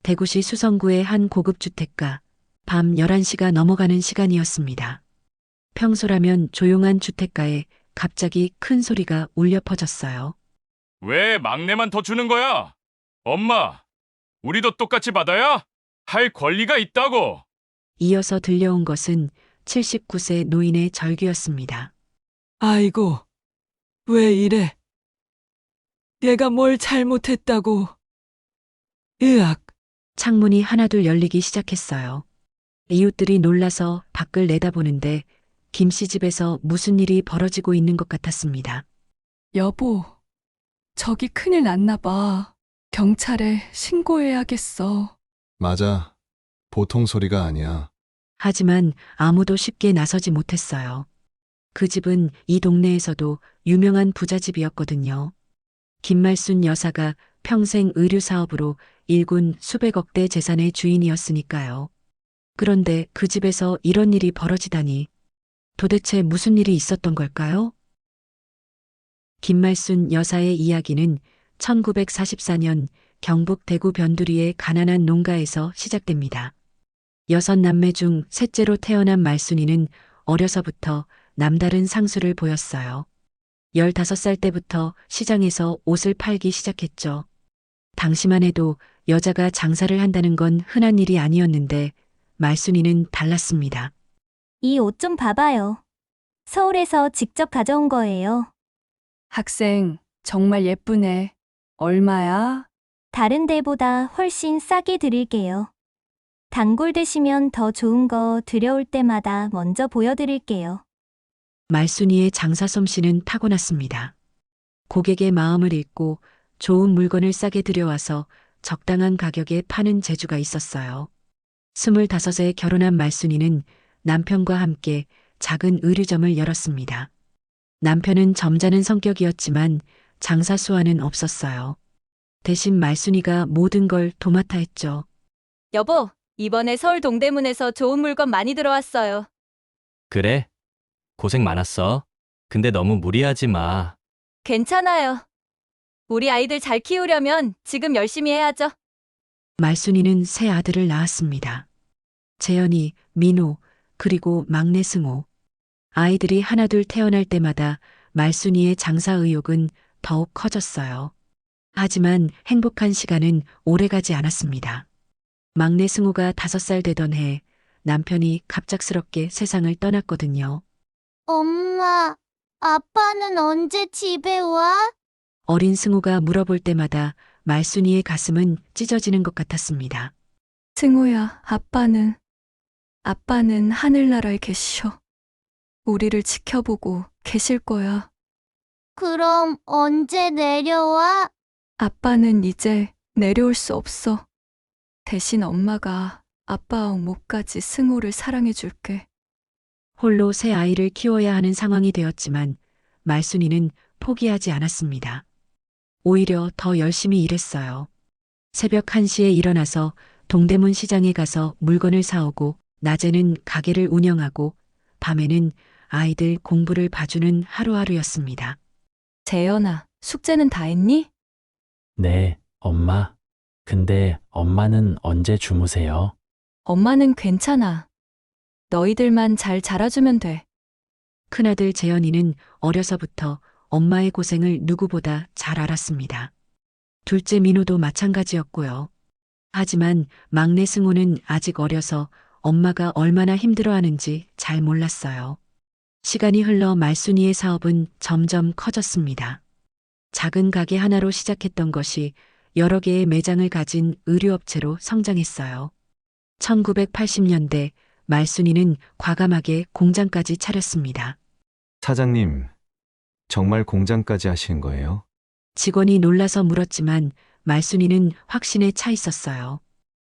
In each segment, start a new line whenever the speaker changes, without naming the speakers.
대구시 수성구의 한 고급 주택가. 밤 11시가 넘어가는 시간이었습니다. 평소라면 조용한 주택가에 갑자기 큰 소리가 울려 퍼졌어요.
왜 막내만 더 주는 거야? 엄마, 우리도 똑같이 받아야 할 권리가 있다고.
이어서 들려온 것은 79세 노인의 절규였습니다.
아이고, 왜 이래? 내가 뭘 잘못했다고. 으악,
창문이 하나둘 열리기 시작했어요. 이웃들이 놀라서 밖을 내다보는데 김 씨 집에서 무슨 일이 벌어지고 있는 것 같았습니다.
여보, 저기 큰일 났나 봐. 경찰에 신고해야겠어.
맞아. 보통 소리가 아니야.
하지만 아무도 쉽게 나서지 못했어요. 그 집은 이 동네에서도 유명한 부잣집이었거든요. 김말순 여사가 평생 의류 사업으로 일군 수백억대 재산의 주인이었으니까요. 그런데 그 집에서 이런 일이 벌어지다니 도대체 무슨 일이 있었던 걸까요? 김말순 여사의 이야기는 1944년 경북 대구 변두리의 가난한 농가에서 시작됩니다. 6남매 중 셋째로 태어난 말순이는 어려서부터 남다른 상수를 보였어요. 15살 때부터 시장에서 옷을 팔기 시작했죠. 당시만 해도 여자가 장사를 한다는 건 흔한 일이 아니었는데 말순이는 달랐습니다.
이 옷 좀 봐봐요. 서울에서 직접 가져온 거예요.
학생, 정말 예쁘네. 얼마야?
다른 데보다 훨씬 싸게 드릴게요. 단골 되시면 더 좋은 거 들여올 때마다 먼저 보여드릴게요.
말순이의 장사 솜씨는 타고났습니다. 고객의 마음을 읽고 좋은 물건을 싸게 들여와서 적당한 가격에 파는 재주가 있었어요. 25에 결혼한 말순이는 남편과 함께 작은 의류점을 열었습니다. 남편은 점잖은 성격이었지만 장사 수완은 없었어요. 대신 말순이가 모든 걸 도맡아 했죠.
여보, 이번에 서울 동대문에서 좋은 물건 많이 들어왔어요.
그래? 고생 많았어. 근데 너무 무리하지 마.
괜찮아요. 우리 아이들 잘 키우려면 지금 열심히 해야죠.
말순이는 세 아들을 낳았습니다. 재현이, 민호, 그리고 막내 승호. 아이들이 하나둘 태어날 때마다 말순이의 장사 의욕은 더욱 커졌어요. 하지만 행복한 시간은 오래가지 않았습니다. 막내 승호가 5살 되던 해 남편이 갑작스럽게 세상을 떠났거든요.
엄마, 아빠는 언제 집에 와?
어린 승호가 물어볼 때마다 말순이의 가슴은 찢어지는 것 같았습니다.
승호야, 아빠는 하늘나라에 계셔. 우리를 지켜보고 계실 거야.
그럼 언제 내려와?
아빠는 이제 내려올 수 없어. 대신 엄마가 아빠 목까지 승호를 사랑해 줄게.
홀로 세 아이를 키워야 하는 상황이 되었지만 말순이는 포기하지 않았습니다. 오히려 더 열심히 일했어요. 새벽 1시에 일어나서 동대문 시장에 가서 물건을 사오고 낮에는 가게를 운영하고 밤에는 아이들 공부를 봐주는 하루하루였습니다.
재현아, 숙제는 다 했니?
네, 엄마. 근데 엄마는 언제 주무세요?
엄마는 괜찮아. 너희들만 잘 자라주면 돼.
큰아들 재현이는 어려서부터 엄마의 고생을 누구보다 잘 알았습니다. 둘째 민호도 마찬가지였고요. 하지만 막내 승호는 아직 어려서 엄마가 얼마나 힘들어하는지 잘 몰랐어요. 시간이 흘러 말순이의 사업은 점점 커졌습니다. 작은 가게 하나로 시작했던 것이 여러 개의 매장을 가진 의류업체로 성장했어요. 1980년대 말순이는 과감하게 공장까지 차렸습니다.
사장님, 정말 공장까지 하시는 거예요?
직원이 놀라서 물었지만 말순이는 확신에 차 있었어요.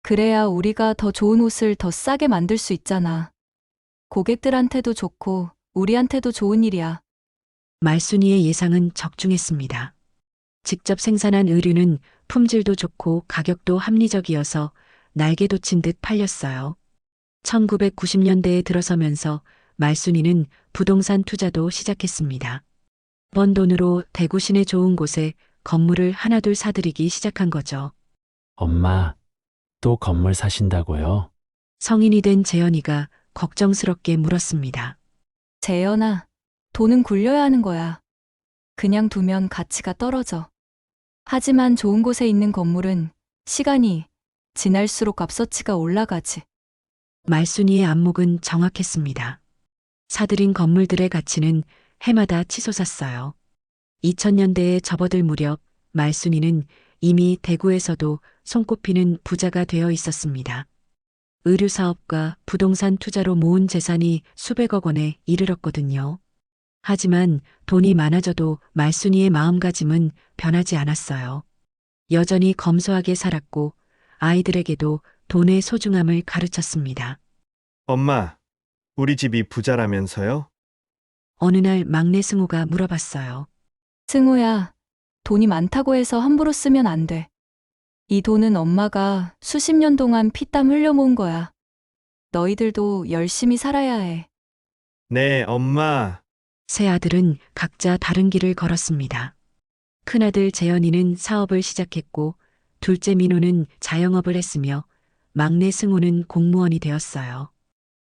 그래야 우리가 더 좋은 옷을 더 싸게 만들 수 있잖아. 고객들한테도 좋고 우리한테도 좋은 일이야.
말순이의 예상은 적중했습니다. 직접 생산한 의류는 품질도 좋고 가격도 합리적이어서 날개 돋친 듯 팔렸어요. 1990년대에 들어서면서 말순이는 부동산 투자도 시작했습니다. 번 돈으로 대구 시내 좋은 곳에 건물을 하나둘 사들이기 시작한 거죠.
엄마, 아직도 건물 사신다고요?
성인이 된 재현이가 걱정스럽게 물었습니다.
재현아, 돈은 굴려야 하는 거야. 그냥 두면 가치가 떨어져. 하지만 좋은 곳에 있는 건물은 시간이 지날수록 값어치가 올라가지.
말순이의 안목은 정확했습니다. 사들인 건물들의 가치는 해마다 치솟았어요. 2000년대에 접어들 무렵 말순이는 이미 대구에서도 손꼽히는 부자가 되어 있었습니다. 의류 사업과 부동산 투자로 모은 재산이 수백억 원에 이르렀거든요. 하지만 돈이 많아져도 말순이의 마음가짐은 변하지 않았어요. 여전히 검소하게 살았고 아이들에게도 돈의 소중함을 가르쳤습니다.
엄마, 우리 집이 부자라면서요?
어느 날 막내 승우가 물어봤어요.
승우야, 돈이 많다고 해서 함부로 쓰면 안 돼. 이 돈은 엄마가 수십 년 동안 피땀 흘려 모은 거야. 너희들도 열심히 살아야 해.
네, 엄마.
세 아들은 각자 다른 길을 걸었습니다. 큰아들 재현이는 사업을 시작했고 둘째 민호는 자영업을 했으며 막내 승우는 공무원이 되었어요.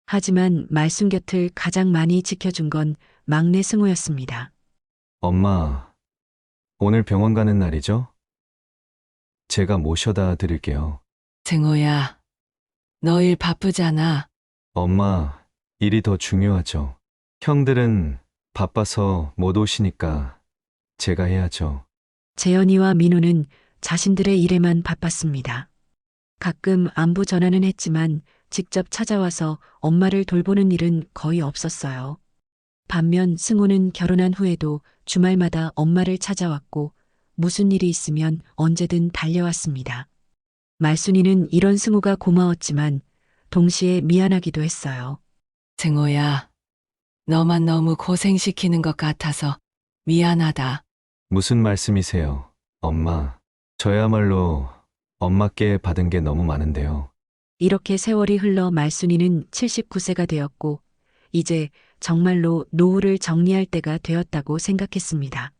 하지만 말순 곁을 가장 많이 지켜준 건 막내 승우였습니다.
엄마, 오늘 병원 가는 날이죠? 제가 모셔다 드릴게요.
승호야, 너 일 바쁘잖아.
엄마, 일이 더 중요하죠. 형들은 바빠서 못 오시니까 제가 해야죠.
재현이와 민호는 자신들의 일에만 바빴습니다. 가끔 안부 전화는 했지만 직접 찾아와서 엄마를 돌보는 일은 거의 없었어요. 반면 승우는 결혼한 후에도 주말마다 엄마를 찾아왔고 무슨 일이 있으면 언제든 달려왔습니다. 말순이는 이런 승우가 고마웠지만 동시에 미안하기도 했어요.
승호야, 너만 너무 고생시키는 것 같아서 미안하다.
무슨 말씀이세요, 엄마? 저야말로 엄마께 받은 게 너무 많은데요.
이렇게 세월이 흘러 말순이는 79세가 되었고 이제 정말로 노후를 정리할 때가 되었다고 생각했습니다.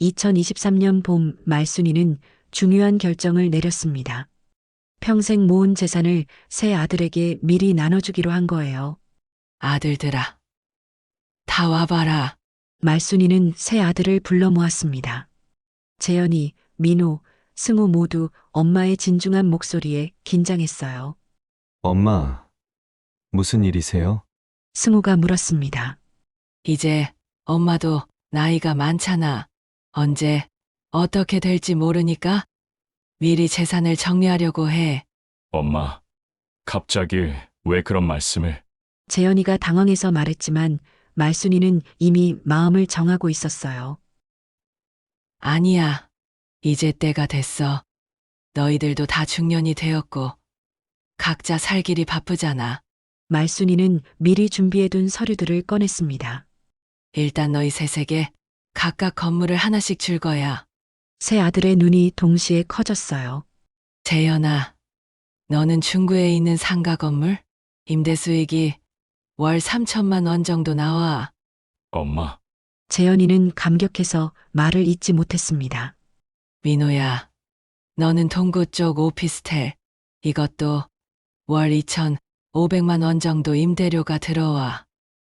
2023년 봄 말순이는 중요한 결정을 내렸습니다. 평생 모은 재산을 세 아들에게 미리 나눠주기로 한 거예요.
아들들아, 다 와봐라.
말순이는 세 아들을 불러 모았습니다. 재현이, 민호, 승우 모두 엄마의 진중한 목소리에 긴장했어요.
엄마, 무슨 일이세요?
승우가 물었습니다.
이제 엄마도 나이가 많잖아. 언제 어떻게 될지 모르니까 미리 재산을 정리하려고 해.
엄마, 갑자기 왜 그런 말씀을?
재현이가 당황해서 말했지만 말순이는 이미 마음을 정하고 있었어요.
아니야. 이제 때가 됐어. 너희들도 다 중년이 되었고 각자 살 길이 바쁘잖아.
말순이는 미리 준비해둔 서류들을 꺼냈습니다.
일단 너희 셋에게 각각 건물을 하나씩 줄 거야.
세 아들의 눈이 동시에 커졌어요.
재현아, 너는 중구에 있는 상가 건물? 임대 수익이 월 3천만 원 정도 나와.
엄마,
재현이는 감격해서 말을 잇지 못했습니다.
민호야, 너는 동구 쪽 오피스텔. 이것도 월 2,500만 원 정도 임대료가 들어와.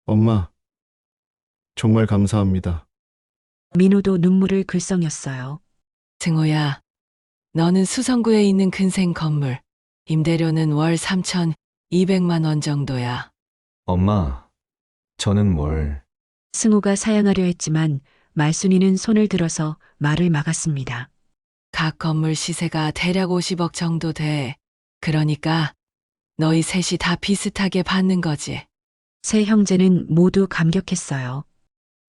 엄마, 정말 감사합니다.
민호도 눈물을 글썽였어요.
승호야, 너는 수성구에 있는 근생 건물. 임대료는 월 3,200만 원 정도야.
엄마, 저는 뭘...
승우가 사양하려 했지만 말순이는 손을 들어서 말을 막았습니다.
각 건물 시세가 대략 50억 정도 돼. 그러니까 너희 셋이 다 비슷하게 받는 거지.
세 형제는 모두 감격했어요.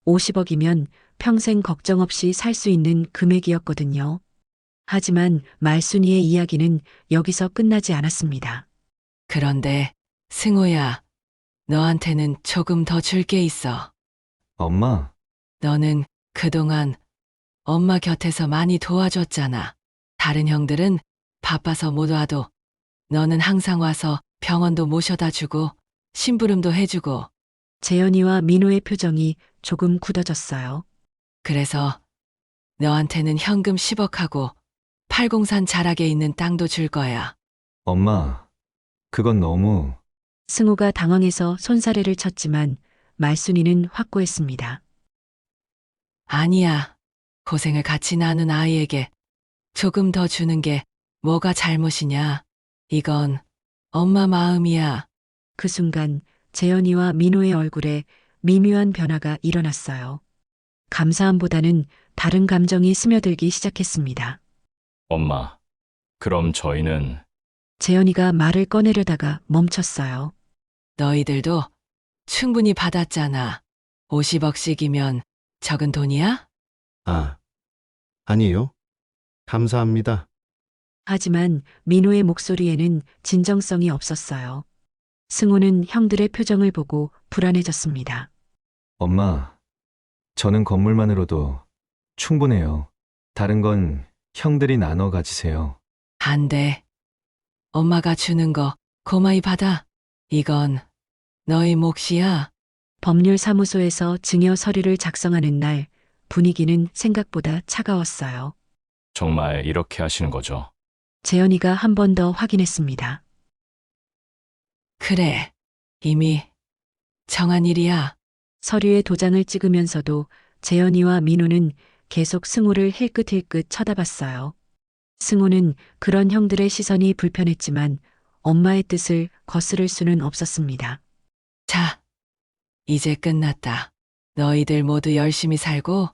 50억이면 평생 걱정 없이 살 수 있는 금액이었거든요. 하지만 말순이의 이야기는 여기서 끝나지 않았습니다.
그런데 승호야, 너한테는 조금 더 줄 게 있어.
엄마,
너는 그동안 엄마 곁에서 많이 도와줬잖아. 다른 형들은 바빠서 못 와도 너는 항상 와서 병원도 모셔다 주고 심부름도 해주고.
재현이와 민호의 표정이 조금 굳어졌어요.
그래서 너한테는 현금 10억하고 팔공산 자락에 있는 땅도 줄 거야.
엄마, 그건 너무.
승호가 당황해서 손사래를 쳤지만 말순이는 확고했습니다.
아니야. 고생을 같이 나눈 아이에게 조금 더 주는 게 뭐가 잘못이냐. 이건 엄마 마음이야.
그 순간 재현이와 민호의 얼굴에 미묘한 변화가 일어났어요. 감사함보다는 다른 감정이 스며들기 시작했습니다.
엄마, 그럼 저희는
재현이가 말을 꺼내려다가 멈췄어요.
너희들도 충분히 받았잖아. 50억씩이면 적은 돈이야?
아, 아니요. 감사합니다.
하지만 민호의 목소리에는 진정성이 없었어요. 승호는 형들의 표정을 보고 불안해졌습니다.
엄마, 저는 건물만으로도 충분해요. 다른 건 형들이 나눠 가지세요.
안 돼. 엄마가 주는 거 고마이 받아. 이건 너희 몫이야.
법률사무소에서 증여 서류를 작성하는 날 분위기는 생각보다 차가웠어요.
정말 이렇게 하시는 거죠?
재현이가 한 번 더 확인했습니다.
그래. 이미 정한 일이야.
서류에 도장을 찍으면서도 재현이와 민호는 계속 승호를 힐끗힐끗 쳐다봤어요. 승호는 그런 형들의 시선이 불편했지만 엄마의 뜻을 거스를 수는 없었습니다.
자, 이제 끝났다. 너희들 모두 열심히 살고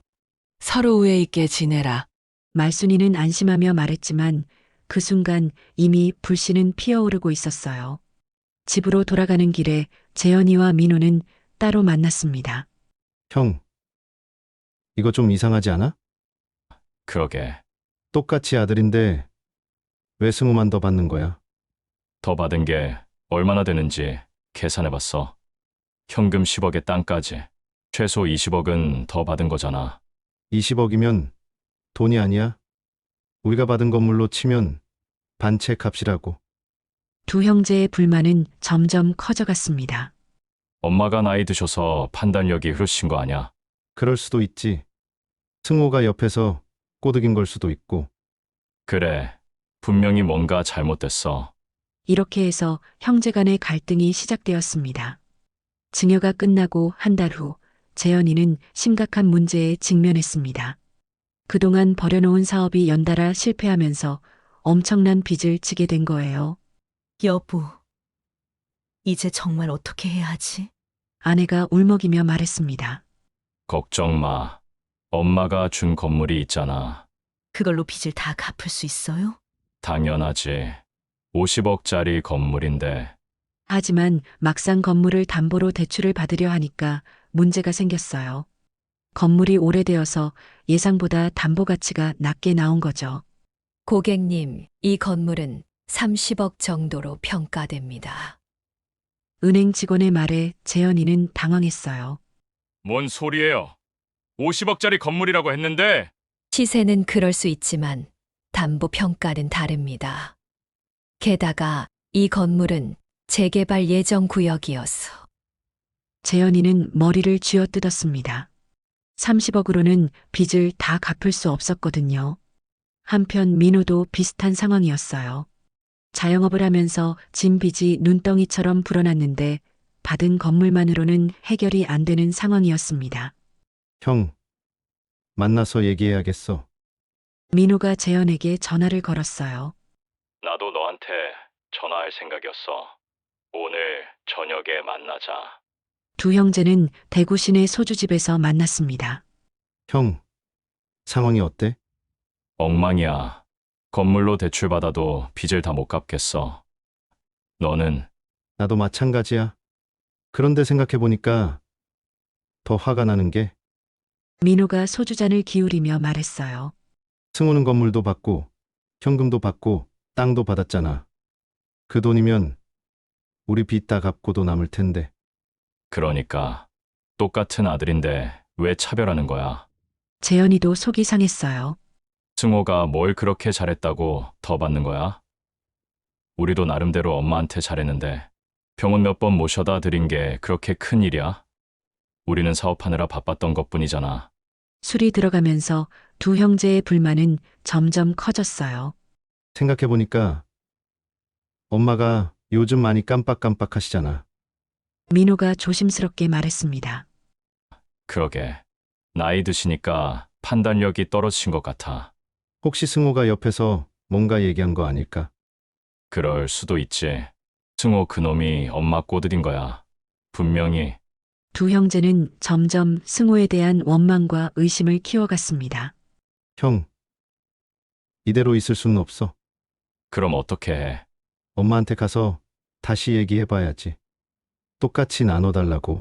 서로 우애 있게 지내라.
말순이는 안심하며 말했지만 그 순간 이미 불씨는 피어오르고 있었어요. 집으로 돌아가는 길에 재현이와 민호는 따로 만났습니다.
형, 이거 좀 이상하지 않아?
그러게.
똑같이 아들인데 왜 승우만 더 받는 거야?
더 받은 게 얼마나 되는지 계산해봤어. 현금 10억에 땅까지. 최소 20억은 더 받은 거잖아.
20억이면 돈이 아니야. 우리가 받은 건물로 치면 반채 값이라고.
두 형제의 불만은 점점 커져갔습니다.
엄마가 나이 드셔서 판단력이 흐르신 거 아냐?
그럴 수도 있지. 승호가 옆에서 꼬드긴 걸 수도 있고.
그래. 분명히 뭔가 잘못됐어.
이렇게 해서 형제 간의 갈등이 시작되었습니다. 증여가 끝나고 한 달 후 재현이는 심각한 문제에 직면했습니다. 그동안 벌여놓은 사업이 연달아 실패하면서 엄청난 빚을 지게 된 거예요.
여보, 이제 정말 어떻게 해야 하지?
아내가 울먹이며 말했습니다.
걱정 마. 엄마가 준 건물이 있잖아.
그걸로 빚을 다 갚을 수 있어요?
당연하지. 50억짜리 건물인데.
하지만 막상 건물을 담보로 대출을 받으려 하니까 문제가 생겼어요. 건물이 오래되어서 예상보다 담보 가치가 낮게 나온 거죠.
고객님, 이 건물은 30억 정도로 평가됩니다.
은행 직원의 말에 재현이는 당황했어요.
뭔 소리예요? 50억짜리 건물이라고 했는데.
시세는 그럴 수 있지만 담보 평가는 다릅니다. 게다가 이 건물은 재개발 예정 구역이어서.
재현이는 머리를 쥐어뜯었습니다. 30억으로는 빚을 다 갚을 수 없었거든요. 한편 민호도 비슷한 상황이었어요. 자영업을 하면서 진 빚이 눈덩이처럼 불어났는데 받은 건물만으로는 해결이 안 되는 상황이었습니다.
형, 만나서 얘기해야겠어.
민호가 재현에게 전화를 걸었어요.
나도 너한테 전화할 생각이었어. 오늘 저녁에 만나자.
두 형제는 대구 시내 소주집에서 만났습니다.
형, 상황이 어때?
엉망이야. 건물로 대출받아도 빚을 다 못 갚겠어. 너는?
나도 마찬가지야. 그런데 생각해보니까 더 화가 나는 게
민호가 소주잔을 기울이며 말했어요.
승우는 건물도 받고 현금도 받고 땅도 받았잖아. 그 돈이면 우리 빚 다 갚고도 남을 텐데.
그러니까 똑같은 아들인데 왜 차별하는 거야?
재현이도 속이 상했어요.
승호가 뭘 그렇게 잘했다고 더 받는 거야? 우리도 나름대로 엄마한테 잘했는데 병원 몇 번 모셔다 드린 게 그렇게 큰 일이야? 우리는 사업하느라 바빴던 것뿐이잖아.
술이 들어가면서 두 형제의 불만은 점점 커졌어요.
생각해보니까 엄마가 요즘 많이 깜빡깜빡하시잖아.
민호가 조심스럽게 말했습니다.
그러게. 나이 드시니까 판단력이 떨어지신 것 같아.
혹시 승호가 옆에서 뭔가 얘기한 거 아닐까?
그럴 수도 있지. 승호 그놈이 엄마 꼬드린 거야. 분명히.
두 형제는 점점 승호에 대한 원망과 의심을 키워갔습니다.
형, 이대로 있을 수는 없어.
그럼 어떻게 해?
엄마한테 가서 다시 얘기해봐야지. 똑같이 나눠달라고.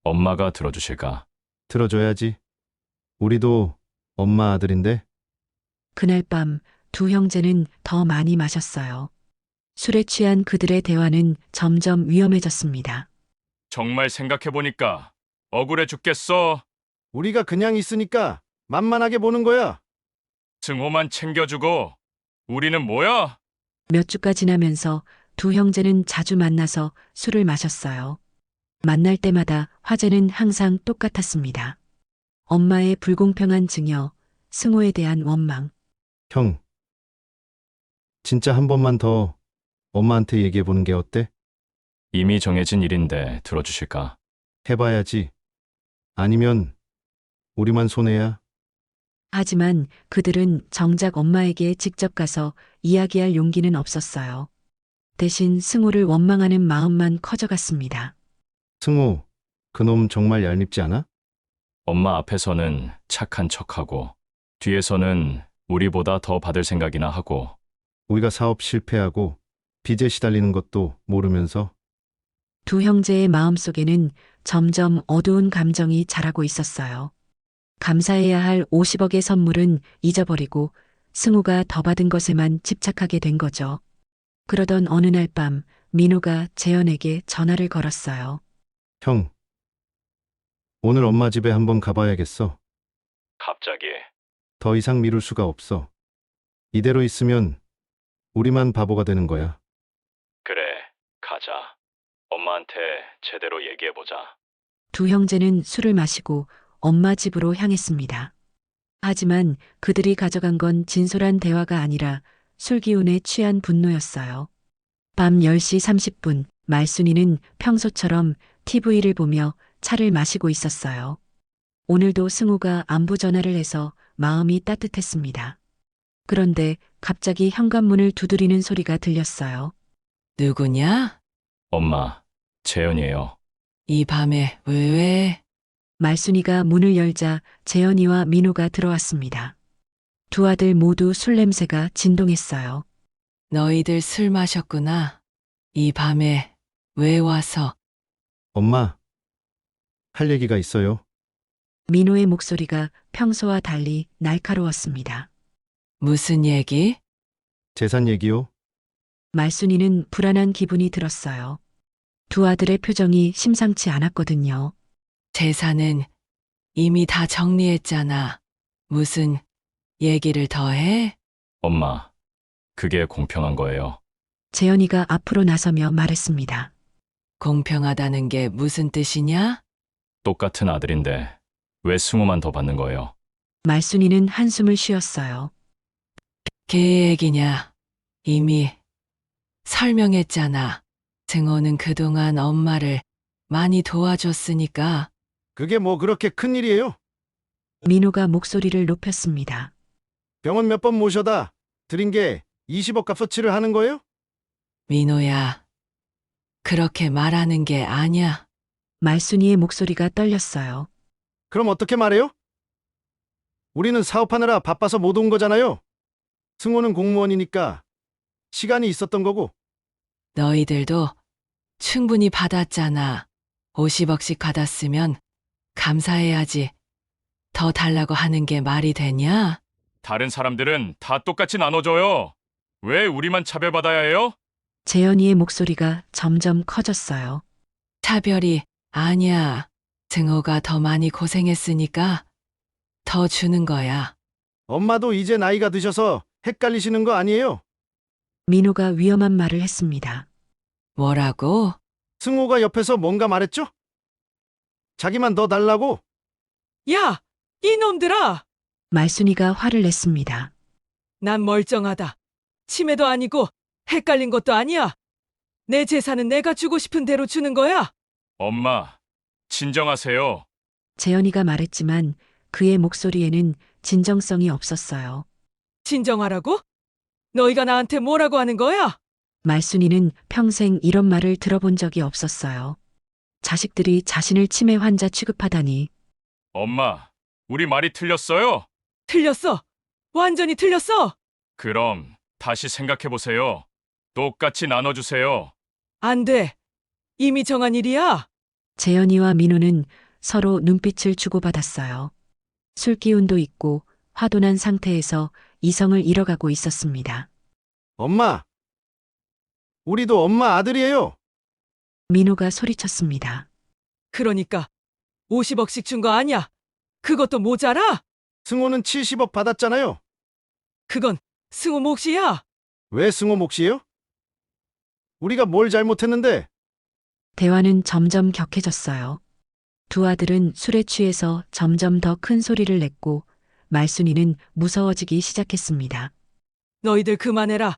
엄마가 들어주실까?
들어줘야지. 우리도 엄마 아들인데.
그날 밤 두 형제는 더 많이 마셨어요. 술에 취한 그들의 대화는 점점 위험해졌습니다.
정말 생각해보니까 억울해 죽겠어.
우리가 그냥 있으니까 만만하게 보는 거야.
승호만 챙겨주고 우리는 뭐야?
몇 주가 지나면서 두 형제는 자주 만나서 술을 마셨어요. 만날 때마다 화제는 항상 똑같았습니다. 엄마의 불공평한 증여, 승호에 대한 원망.
형, 진짜 한 번만 더 엄마한테 얘기해보는 게 어때?
이미 정해진 일인데 들어주실까?
해봐야지. 아니면 우리만 손해야.
하지만 그들은 정작 엄마에게 직접 가서 이야기할 용기는 없었어요. 대신 승호를 원망하는 마음만 커져갔습니다.
승호, 그놈 정말 얄밉지 않아?
엄마 앞에서는 착한 척하고 뒤에서는 우리보다 더 받을 생각이나 하고.
우리가 사업 실패하고 빚에 시달리는 것도 모르면서.
두 형제의 마음속에는 점점 어두운 감정이 자라고 있었어요. 감사해야 할 50억의 선물은 잊어버리고 승우가 더 받은 것에만 집착하게 된 거죠. 그러던 어느 날 밤 민호가 재현에게 전화를 걸었어요.
형, 오늘 엄마 집에 한번 가봐야겠어.
갑자기?
더 이상 미룰 수가 없어. 이대로 있으면 우리만 바보가 되는 거야.
그래, 가자. 엄마한테 제대로 얘기해보자.
두 형제는 술을 마시고 엄마 집으로 향했습니다. 하지만 그들이 가져간 건 진솔한 대화가 아니라 술 기운에 취한 분노였어요. 밤 10시 30분 말순이는 평소처럼 TV를 보며 차를 마시고 있었어요. 오늘도 승우가 안부 전화를 해서 마음이 따뜻했습니다. 그런데 갑자기 현관문을 두드리는 소리가 들렸어요.
누구냐?
엄마, 재현이에요.
이 밤에 왜?
말순이가 문을 열자 재현이와 민호가 들어왔습니다. 두 아들 모두 술 냄새가 진동했어요.
너희들 술 마셨구나. 이 밤에 왜 와서?
엄마, 할 얘기가 있어요.
민호의 목소리가 평소와 달리 날카로웠습니다.
무슨 얘기?
재산 얘기요?
말순이는 불안한 기분이 들었어요. 두 아들의 표정이 심상치 않았거든요.
재산은 이미 다 정리했잖아. 무슨 얘기를 더 해?
엄마, 그게 공평한 거예요.
재현이가 앞으로 나서며 말했습니다.
공평하다는 게 무슨 뜻이냐?
똑같은 아들인데 왜 승호만 더 받는 거예요?
말순이는 한숨을 쉬었어요.
걔 얘기냐? 이미 설명했잖아. 승호는 그동안 엄마를 많이 도와줬으니까.
그게 뭐 그렇게 큰일이에요?
민호가 목소리를 높였습니다.
병원 몇 번 모셔다 드린 게 20억 값어치를 하는 거예요?
민호야, 그렇게 말하는 게 아니야.
말순이의 목소리가 떨렸어요.
그럼 어떻게 말해요? 우리는 사업하느라 바빠서 못 온 거잖아요. 승호는 공무원이니까 시간이 있었던 거고.
너희들도 충분히 받았잖아. 50억씩 받았으면 감사해야지. 더 달라고 하는 게 말이 되냐?
다른 사람들은 다 똑같이 나눠줘요. 왜 우리만 차별받아야 해요?
재현이의 목소리가 점점 커졌어요.
차별이 아니야. 승호가 더 많이 고생했으니까 더 주는 거야.
엄마도 이제 나이가 드셔서 헷갈리시는 거 아니에요?
민호가 위험한 말을 했습니다.
뭐라고?
승호가 옆에서 뭔가 말했죠? 자기만 더 달라고?
야, 이놈들아!
말순이가 화를 냈습니다.
난 멀쩡하다. 치매도 아니고 헷갈린 것도 아니야. 내 재산은 내가 주고 싶은 대로 주는 거야.
엄마, 진정하세요.
재현이가 말했지만 그의 목소리에는 진정성이 없었어요.
진정하라고? 너희가 나한테 뭐라고 하는 거야?
말순이는 평생 이런 말을 들어본 적이 없었어요. 자식들이 자신을 치매 환자 취급하다니.
엄마, 우리 말이 틀렸어요?
틀렸어. 완전히 틀렸어.
그럼 다시 생각해보세요. 똑같이 나눠주세요.
안 돼. 이미 정한 일이야.
재현이와 민호는 서로 눈빛을 주고받았어요. 술 기운도 있고 화도 난 상태에서 이성을 잃어가고 있었습니다.
엄마! 우리도 엄마 아들이에요.
민호가 소리쳤습니다.
그러니까 50억씩 준 거 아니야. 그것도 모자라?
승호는 70억 받았잖아요.
그건 승호 몫이야.
왜 승호 몫이에요? 우리가 뭘 잘못했는데?
대화는 점점 격해졌어요. 두 아들은 술에 취해서 점점 더 큰 소리를 냈고 말순이는 무서워지기 시작했습니다.
너희들 그만해라.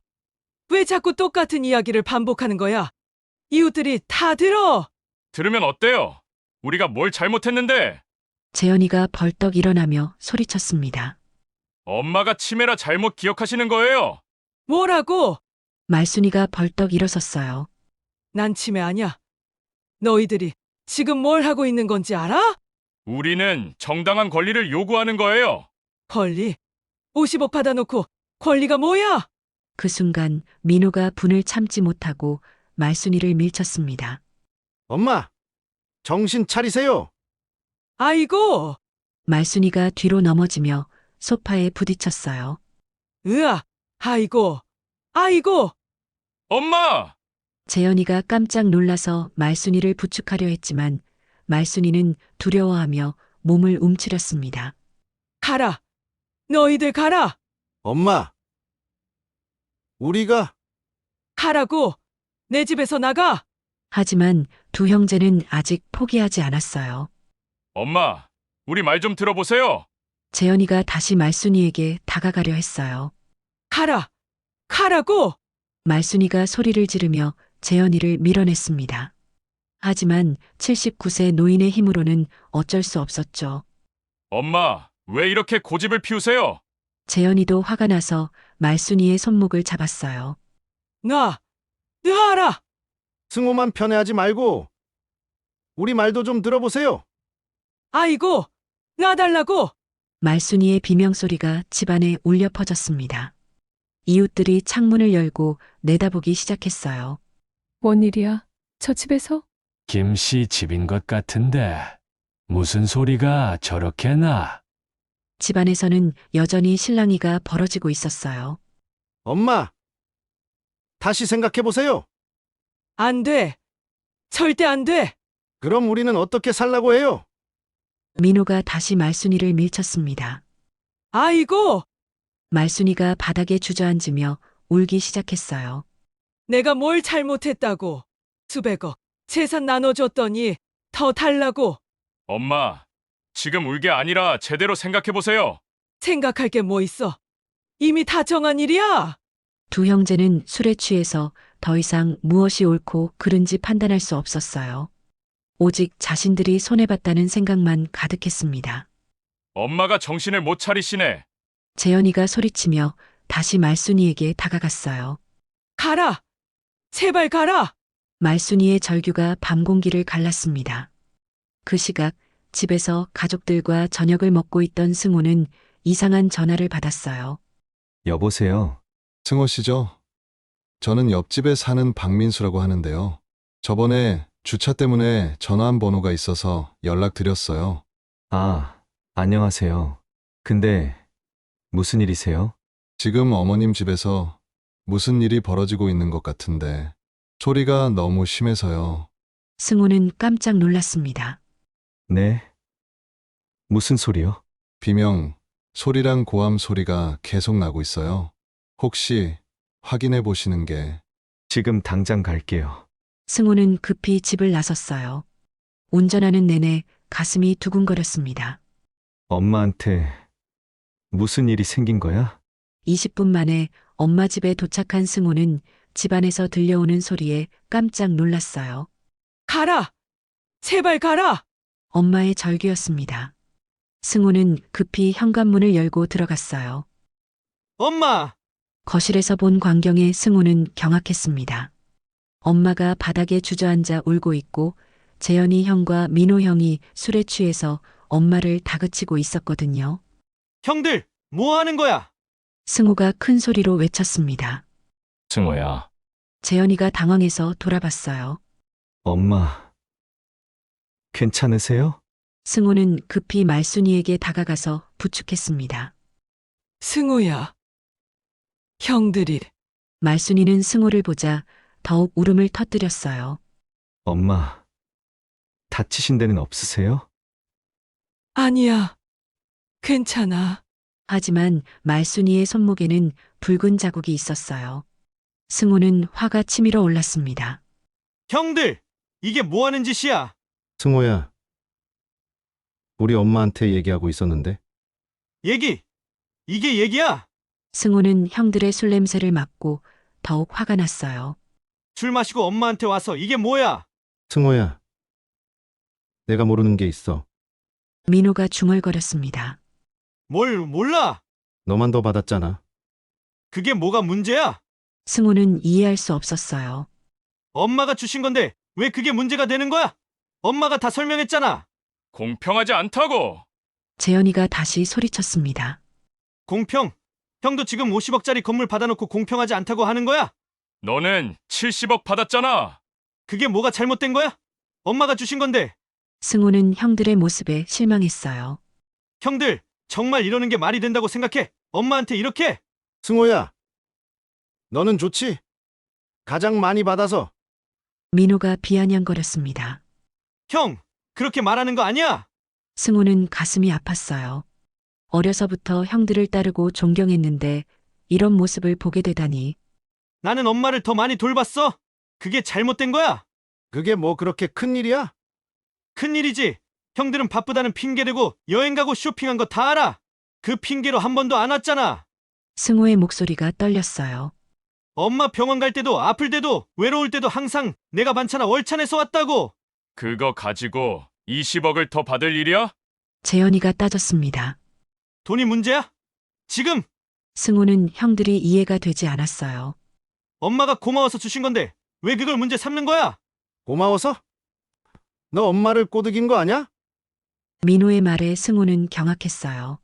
왜 자꾸 똑같은 이야기를 반복하는 거야? 이웃들이 다 들어.
들으면 어때요? 우리가 뭘 잘못했는데?
재현이가 벌떡 일어나며 소리쳤습니다.
엄마가 치매라 잘못 기억하시는 거예요.
뭐라고?
말순이가 벌떡 일어섰어요.
난 치매 아니야. 너희들이 지금 뭘 하고 있는 건지 알아?
우리는 정당한 권리를 요구하는 거예요.
권리? 50억 받아놓고 권리가 뭐야?
그 순간 민호가 분을 참지 못하고 말순이를 밀쳤습니다.
엄마! 정신 차리세요.
아이고!
말순이가 뒤로 넘어지며 소파에 부딪혔어요.
으아! 아이고! 아이고!
엄마!
재현이가 깜짝 놀라서 말순이를 부축하려 했지만 말순이는 두려워하며 몸을 움츠렸습니다.
가라! 너희들 가라!
엄마! 우리가
가라고! 내 집에서 나가!
하지만 두 형제는 아직 포기하지 않았어요.
엄마, 우리 말 좀 들어보세요.
재현이가 다시 말순이에게 다가가려 했어요.
가라! 가라고!
말순이가 소리를 지르며 재현이를 밀어냈습니다. 하지만 79세 노인의 힘으로는 어쩔 수 없었죠.
엄마, 왜 이렇게 고집을 피우세요?
재현이도 화가 나서 말순이의 손목을 잡았어요.
놔라!
승호만 편애하지 말고 우리 말도 좀 들어보세요.
아이고! 놔달라고!
말순이의 비명소리가 집안에 울려 퍼졌습니다. 이웃들이 창문을 열고 내다보기 시작했어요.
뭔 일이야? 저 집에서?
김씨 집인 것 같은데 무슨 소리가 저렇게 나?
집안에서는 여전히 실랑이가 벌어지고 있었어요.
엄마! 다시 생각해보세요.
안 돼! 절대 안 돼!
그럼 우리는 어떻게 살라고 해요?
민호가 다시 말순이를 밀쳤습니다.
아이고!
말순이가 바닥에 주저앉으며 울기 시작했어요.
내가 뭘 잘못했다고. 수백억 재산 나눠줬더니 더 달라고.
엄마, 지금 울게 아니라 제대로 생각해보세요.
생각할 게 뭐 있어. 이미 다 정한 일이야.
두 형제는 술에 취해서 더 이상 무엇이 옳고 그른지 판단할 수 없었어요. 오직 자신들이 손해봤다는 생각만 가득했습니다.
엄마가 정신을 못 차리시네.
재현이가 소리치며 다시 말순이에게 다가갔어요.
가라! 제발 가라!
말순이의 절규가 밤 공기를 갈랐습니다. 그 시각 집에서 가족들과 저녁을 먹고 있던 승호는 이상한 전화를 받았어요.
여보세요.
승호 씨죠? 저는 옆집에 사는 박민수라고 하는데요. 저번에 주차 때문에 전화한 번호가 있어서 연락드렸어요.
아, 안녕하세요. 근데 무슨 일이세요?
지금 어머님 집에서 무슨 일이 벌어지고 있는 것 같은데 소리가 너무 심해서요.
승호는 깜짝 놀랐습니다.
네. 무슨 소리요?
비명, 소리랑 고함 소리가 계속 나고 있어요. 혹시 확인해 보시는 게.
지금 당장 갈게요.
승호는 급히 집을 나섰어요. 운전하는 내내 가슴이 두근거렸습니다.
엄마한테 무슨 일이 생긴 거야?
20분 만에 엄마 집에 도착한 승호는 집안에서 들려오는 소리에 깜짝 놀랐어요.
가라! 제발 가라!
엄마의 절규였습니다. 승호는 급히 현관문을 열고 들어갔어요.
엄마!
거실에서 본 광경에 승호는 경악했습니다. 엄마가 바닥에 주저앉아 울고 있고 재현이 형과 민호 형이 술에 취해서 엄마를 다그치고 있었거든요.
형들, 뭐 하는 거야?
승호가 큰 소리로 외쳤습니다.
승호야,
재현이가 당황해서 돌아봤어요.
엄마, 괜찮으세요?
승호는 급히 말순이에게 다가가서 부축했습니다.
승호야. 형들이.
말순이는 승호를 보자 더욱 울음을 터뜨렸어요.
엄마, 다치신 데는 없으세요?
아니야. 괜찮아.
하지만 말순이의 손목에는 붉은 자국이 있었어요. 승호는 화가 치밀어 올랐습니다.
형들, 이게 뭐 하는 짓이야?
승호야, 우리 엄마한테 얘기하고 있었는데.
얘기! 이게 얘기야?
승호는 형들의 술 냄새를 맡고 더욱 화가 났어요.
술 마시고 엄마한테 와서 이게 뭐야?
승호야, 내가 모르는 게 있어.
민호가 중얼거렸습니다.
뭘 몰라?
너만 더 받았잖아.
그게 뭐가 문제야?
승호는 이해할 수 없었어요.
엄마가 주신 건데 왜 그게 문제가 되는 거야? 엄마가 다 설명했잖아.
공평하지 않다고!
재현이가 다시 소리쳤습니다.
공평? 형도 지금 50억짜리 건물 받아놓고 공평하지 않다고 하는 거야?
너는 70억 받았잖아!
그게 뭐가 잘못된 거야? 엄마가 주신 건데.
승호는 형들의 모습에 실망했어요.
형들, 정말 이러는 게 말이 된다고 생각해? 엄마한테 이렇게?
승호야, 너는 좋지? 가장 많이 받아서.
민호가 비아냥거렸습니다.
형, 그렇게 말하는 거 아니야?
승호는 가슴이 아팠어요. 어려서부터 형들을 따르고 존경했는데 이런 모습을 보게 되다니.
나는 엄마를 더 많이 돌봤어. 그게 잘못된 거야.
그게 뭐 그렇게 큰 일이야?
큰일이지. 형들은 바쁘다는 핑계대고 여행 가고 쇼핑한 거 다 알아. 그 핑계로 한 번도 안 왔잖아.
승호의 목소리가 떨렸어요.
엄마 병원 갈 때도 아플 때도 외로울 때도 항상 내가 반찬아 월찬해서 왔다고.
그거 가지고 20억을 더 받을 일이야?
재현이가 따졌습니다.
돈이 문제야? 지금
승호는 형들이 이해가 되지 않았어요.
엄마가 고마워서 주신 건데 왜 그걸 문제 삼는 거야?
고마워서? 너 엄마를 꼬드긴 거 아냐?
민호의 말에 승호는 경악했어요.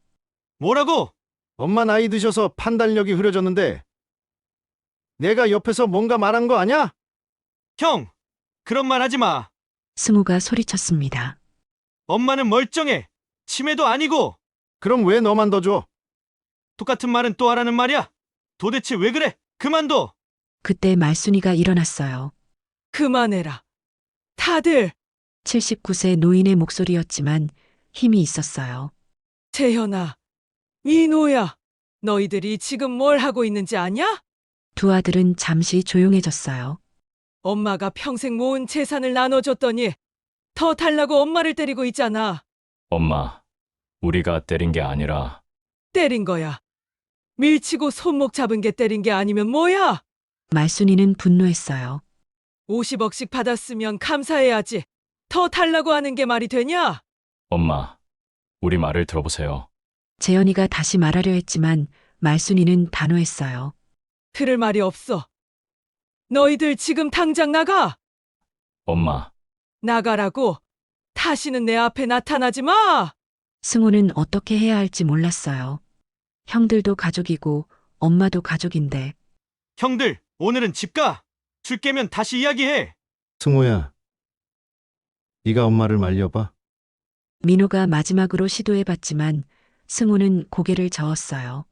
뭐라고?
엄마 나이 드셔서 판단력이 흐려졌는데 내가 옆에서 뭔가 말한 거 아냐?
형, 그런 말 하지 마.
승호가 소리쳤습니다.
엄마는 멀쩡해. 치매도 아니고.
그럼 왜 너만 더 줘?
똑같은 말은 또 하라는 말이야. 도대체 왜 그래? 그만둬.
그때 말순이가 일어났어요.
그만해라. 다들.
79세 노인의 목소리였지만 힘이 있었어요.
재현아, 민호야, 너희들이 지금 뭘 하고 있는지 아냐?
두 아들은 잠시 조용해졌어요.
엄마가 평생 모은 재산을 나눠줬더니 더 달라고 엄마를 때리고 있잖아.
엄마, 우리가 때린 게 아니라
때린 거야. 밀치고 손목 잡은 게 때린 게 아니면 뭐야?
말순이는 분노했어요.
50억씩 받았으면 감사해야지. 더 달라고 하는 게 말이 되냐?
엄마, 우리 말을 들어보세요.
재현이가 다시 말하려 했지만 말순이는 단호했어요.
들을 말이 없어. 너희들 지금 당장 나가!
엄마,
나가라고! 다시는 내 앞에 나타나지 마!
승호는 어떻게 해야 할지 몰랐어요. 형들도 가족이고 엄마도 가족인데.
형들, 오늘은 집 가. 술 깨면 다시 이야기해.
승호야, 네가 엄마를 말려봐.
민호가 마지막으로 시도해봤지만 승호는 고개를 저었어요.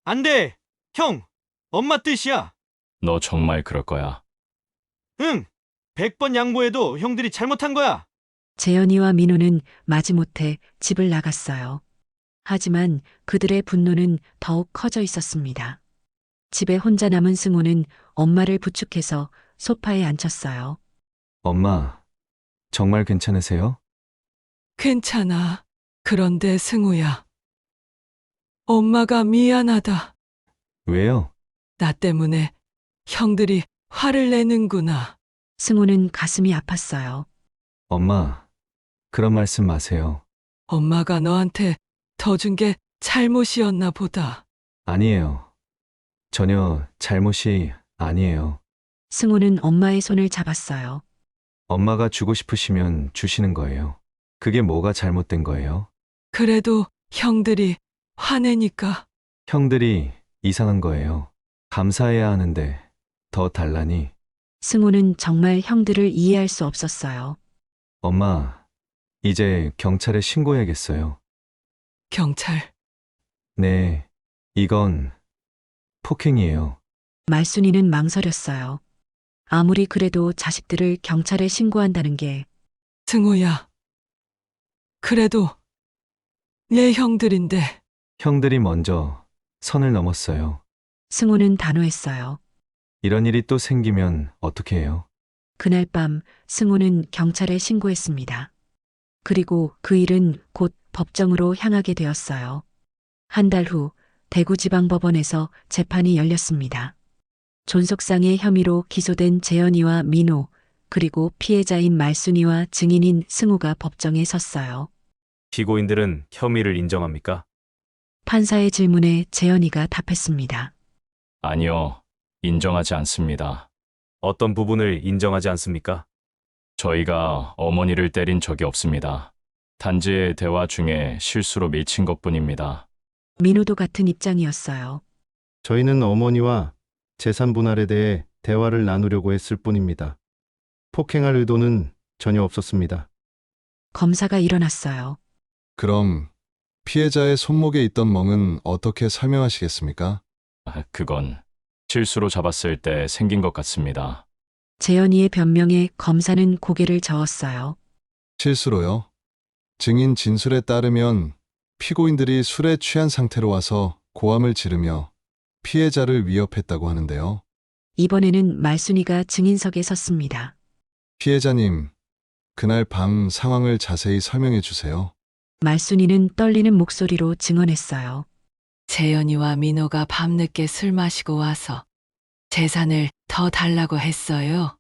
안 돼. 형, 엄마 뜻이야.
너 정말 그럴 거야?
응. 100번 양보해도 형들이 잘못한 거야.
재현이와 민호는 마지못해 집을 나갔어요. 하지만 그들의 분노는 더욱 커져 있었습니다. 집에 혼자 남은 승호는 엄마를 부축해서 소파에 앉혔어요.
엄마, 정말 괜찮으세요?
괜찮아. 그런데 승우야. 엄마가 미안하다.
왜요?
나 때문에 형들이 화를 내는구나.
승호는 가슴이 아팠어요.
엄마, 그런 말씀 마세요.
엄마가 너한테 더 준 게 잘못이었나 보다.
아니에요. 전혀 잘못이 아니에요.
승호는 엄마의 손을 잡았어요.
엄마가 주고 싶으시면 주시는 거예요. 그게 뭐가 잘못된 거예요?
그래도 형들이 화내니까.
형들이 이상한 거예요. 감사해야 하는데 더 달라니.
승호는 정말 형들을 이해할 수 없었어요.
엄마, 이제 경찰에 신고해야겠어요.
경찰.
네, 이건 폭행이에요.
말순이는 망설였어요. 아무리 그래도 자식들을 경찰에 신고한다는 게
승호야. 그래도 내 형들인데.
형들이 먼저 선을 넘었어요.
승호는 단호했어요.
이런 일이 또 생기면 어떻게 해요?
그날 밤 승호는 경찰에 신고했습니다. 그리고 그 일은 곧 법정으로 향하게 되었어요. 한 달 후 대구지방법원에서 재판이 열렸습니다. 존속상해 혐의로 기소된 재현이와 민호, 그리고 피해자인 말순이와 증인인 승우가 법정에 섰어요.
피고인들은 혐의를 인정합니까?
판사의 질문에 재현이가 답했습니다.
아니요, 인정하지 않습니다.
어떤 부분을 인정하지 않습니까?
저희가 어머니를 때린 적이 없습니다. 단지 대화 중에 실수로 밀친 것뿐입니다.
민호도 같은 입장이었어요.
저희는 어머니와 재산 분할에 대해 대화를 나누려고 했을 뿐입니다. 폭행할 의도는 전혀 없었습니다.
검사가 일어났어요.
그럼 피해자의 손목에 있던 멍은 어떻게 설명하시겠습니까?
그건 실수로 잡았을 때 생긴 것 같습니다.
재현이의 변명에 검사는 고개를 저었어요.
실수로요? 증인 진술에 따르면 피고인들이 술에 취한 상태로 와서 고함을 지르며 피해자를 위협했다고 하는데요.
이번에는 말순이가 증인석에 섰습니다.
피해자님, 그날 밤 상황을 자세히 설명해 주세요.
말순이는 떨리는 목소리로 증언했어요.
재현이와 민호가 밤늦게 술 마시고 와서 재산을 더 달라고 했어요.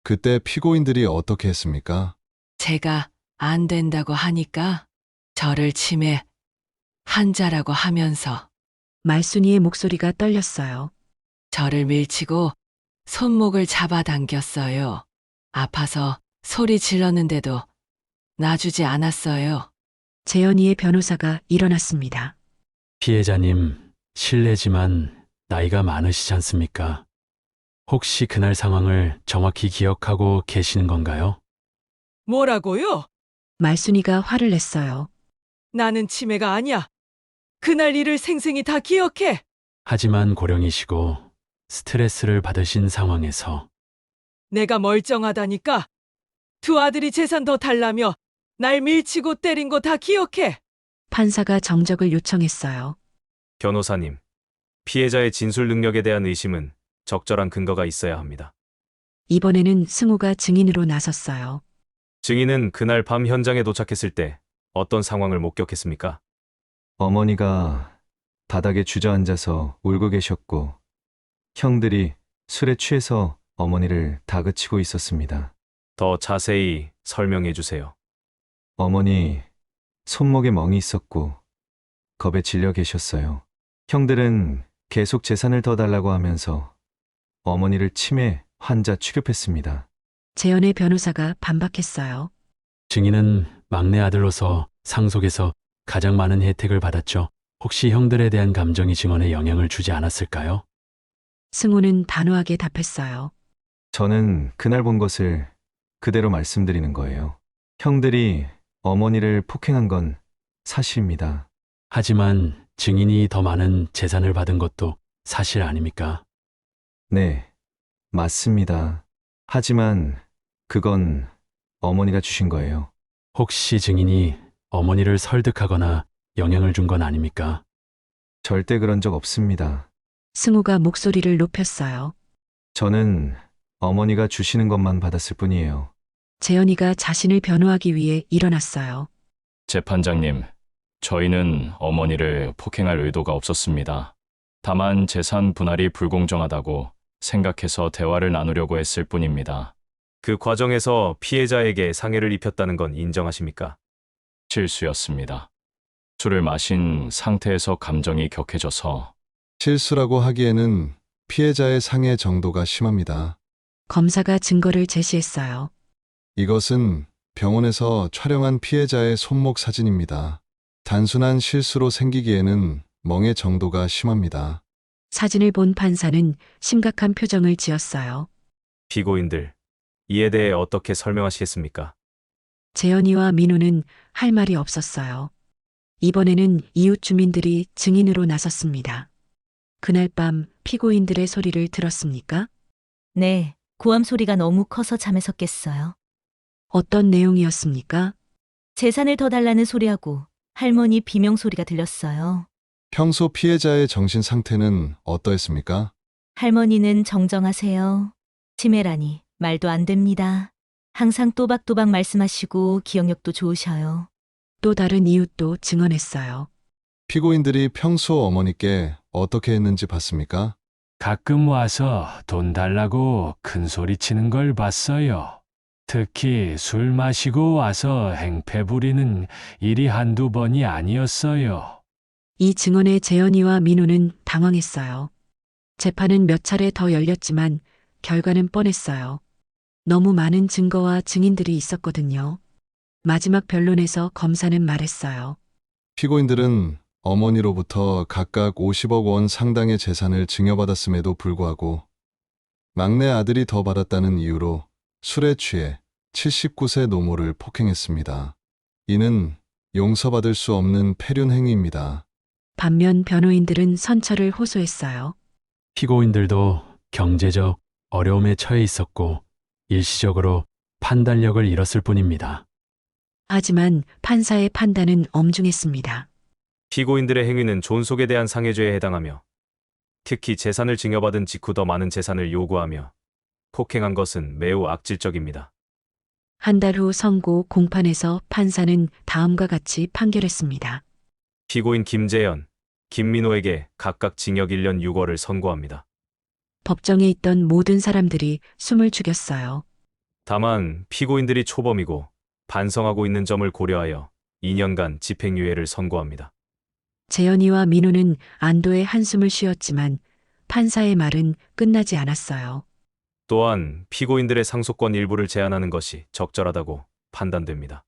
그때 피고인들이 어떻게 했습니까?
제가 안 된다고 하니까 저를 치매 환자라고 하면서
말순이의 목소리가 떨렸어요.
저를 밀치고 손목을 잡아당겼어요. 아파서 소리 질렀는데도 놔주지 않았어요.
재현이의 변호사가 일어났습니다.
피해자님, 실례지만 나이가 많으시지 않습니까? 혹시 그날 상황을 정확히 기억하고 계시는 건가요?
뭐라고요?
말순이가 화를 냈어요.
나는 치매가 아니야. 그날 일을 생생히 다 기억해.
하지만 고령이시고 스트레스를 받으신 상황에서
내가 멀쩡하다니까. 두 아들이 재산 더 달라며 날 밀치고 때린 거 다 기억해.
판사가 정적을 요청했어요.
변호사님, 피해자의 진술 능력에 대한 의심은 적절한 근거가 있어야 합니다.
이번에는 승우가 증인으로 나섰어요.
증인은 그날 밤 현장에 도착했을 때 어떤 상황을 목격했습니까?
어머니가 바닥에 주저앉아서 울고 계셨고, 형들이 술에 취해서 어머니를 다그치고 있었습니다.
더 자세히 설명해 주세요.
어머니 손목에 멍이 있었고 겁에 질려 계셨어요. 형들은 계속 재산을 더 달라고 하면서 어머니를 치매 환자 취급했습니다.
재현의 변호사가 반박했어요.
증인은 막내 아들로서 상속에서 가장 많은 혜택을 받았죠. 혹시 형들에 대한 감정이 증언에 영향을 주지 않았을까요?
승우는 단호하게 답했어요.
저는 그날 본 것을 그대로 말씀드리는 거예요. 형들이 어머니를 폭행한 건 사실입니다.
하지만 증인이 더 많은 재산을 받은 것도 사실 아닙니까?
네, 맞습니다. 하지만 그건 어머니가 주신 거예요.
혹시 증인이 어머니를 설득하거나 영향을 준 건 아닙니까?
절대 그런 적 없습니다.
승우가 목소리를 높였어요.
저는 어머니가 주시는 것만 받았을 뿐이에요.
재현이가 자신을 변호하기 위해 일어났어요.
재판장님, 저희는 어머니를 폭행할 의도가 없었습니다. 다만 재산 분할이 불공정하다고 생각해서 대화를 나누려고 했을 뿐입니다.
그 과정에서 피해자에게 상해를 입혔다는 건 인정하십니까?
실수였습니다. 술을 마신 상태에서 감정이 격해져서
실수라고 하기에는 피해자의 상해 정도가 심합니다.
검사가 증거를 제시했어요.
이것은 병원에서 촬영한 피해자의 손목 사진입니다. 단순한 실수로 생기기에는 멍해 정도가 심합니다.
사진을 본 판사는 심각한 표정을 지었어요.
피고인들, 이에 대해 어떻게 설명하시겠습니까?
재현이와 민호는 할 말이 없었어요. 이번에는 이웃 주민들이 증인으로 나섰습니다. 그날 밤 피고인들의 소리를 들었습니까?
네, 고함 소리가 너무 커서 잠에서 깼어요.
어떤 내용이었습니까?
재산을 더 달라는 소리하고 할머니 비명 소리가 들렸어요.
평소 피해자의 정신 상태는 어떠했습니까?
할머니는 정정하세요. 치매라니 말도 안 됩니다. 항상 또박또박 말씀하시고 기억력도 좋으셔요.
또 다른 이웃도 증언했어요.
피고인들이 평소 어머니께 어떻게 했는지 봤습니까?
가끔 와서 돈 달라고 큰 소리 치는 걸 봤어요. 특히 술 마시고 와서 행패 부리는 일이 한두 번이 아니었어요.
이 증언에 재현이와 민호는 당황했어요. 재판은 몇 차례 더 열렸지만 결과는 뻔했어요. 너무 많은 증거와 증인들이 있었거든요. 마지막 변론에서 검사는 말했어요.
피고인들은 어머니로부터 각각 50억 원 상당의 재산을 증여받았음에도 불구하고 막내 아들이 더 받았다는 이유로 술에 취해 79세 노모를 폭행했습니다. 이는 용서받을 수 없는 폐륜 행위입니다.
반면 변호인들은 선처를 호소했어요.
피고인들도 경제적 어려움에 처해 있었고 일시적으로 판단력을 잃었을 뿐입니다.
하지만 판사의 판단은 엄중했습니다.
피고인들의 행위는 존속에 대한 상해죄에 해당하며 특히 재산을 증여받은 직후 더 많은 재산을 요구하며 폭행한 것은 매우 악질적입니다.
한 달 후 선고 공판에서 판사는 다음과 같이 판결했습니다.
피고인 김재현, 김민호에게 각각 징역 1년 6월을 선고합니다.
법정에 있던 모든 사람들이 숨을 죽였어요.
다만 피고인들이 초범이고 반성하고 있는 점을 고려하여 2년간 집행유예를 선고합니다.
재현이와 민호는 안도의 한숨을 쉬었지만 판사의 말은 끝나지 않았어요.
또한 피고인들의 상속권 일부를 제한하는 것이 적절하다고 판단됩니다.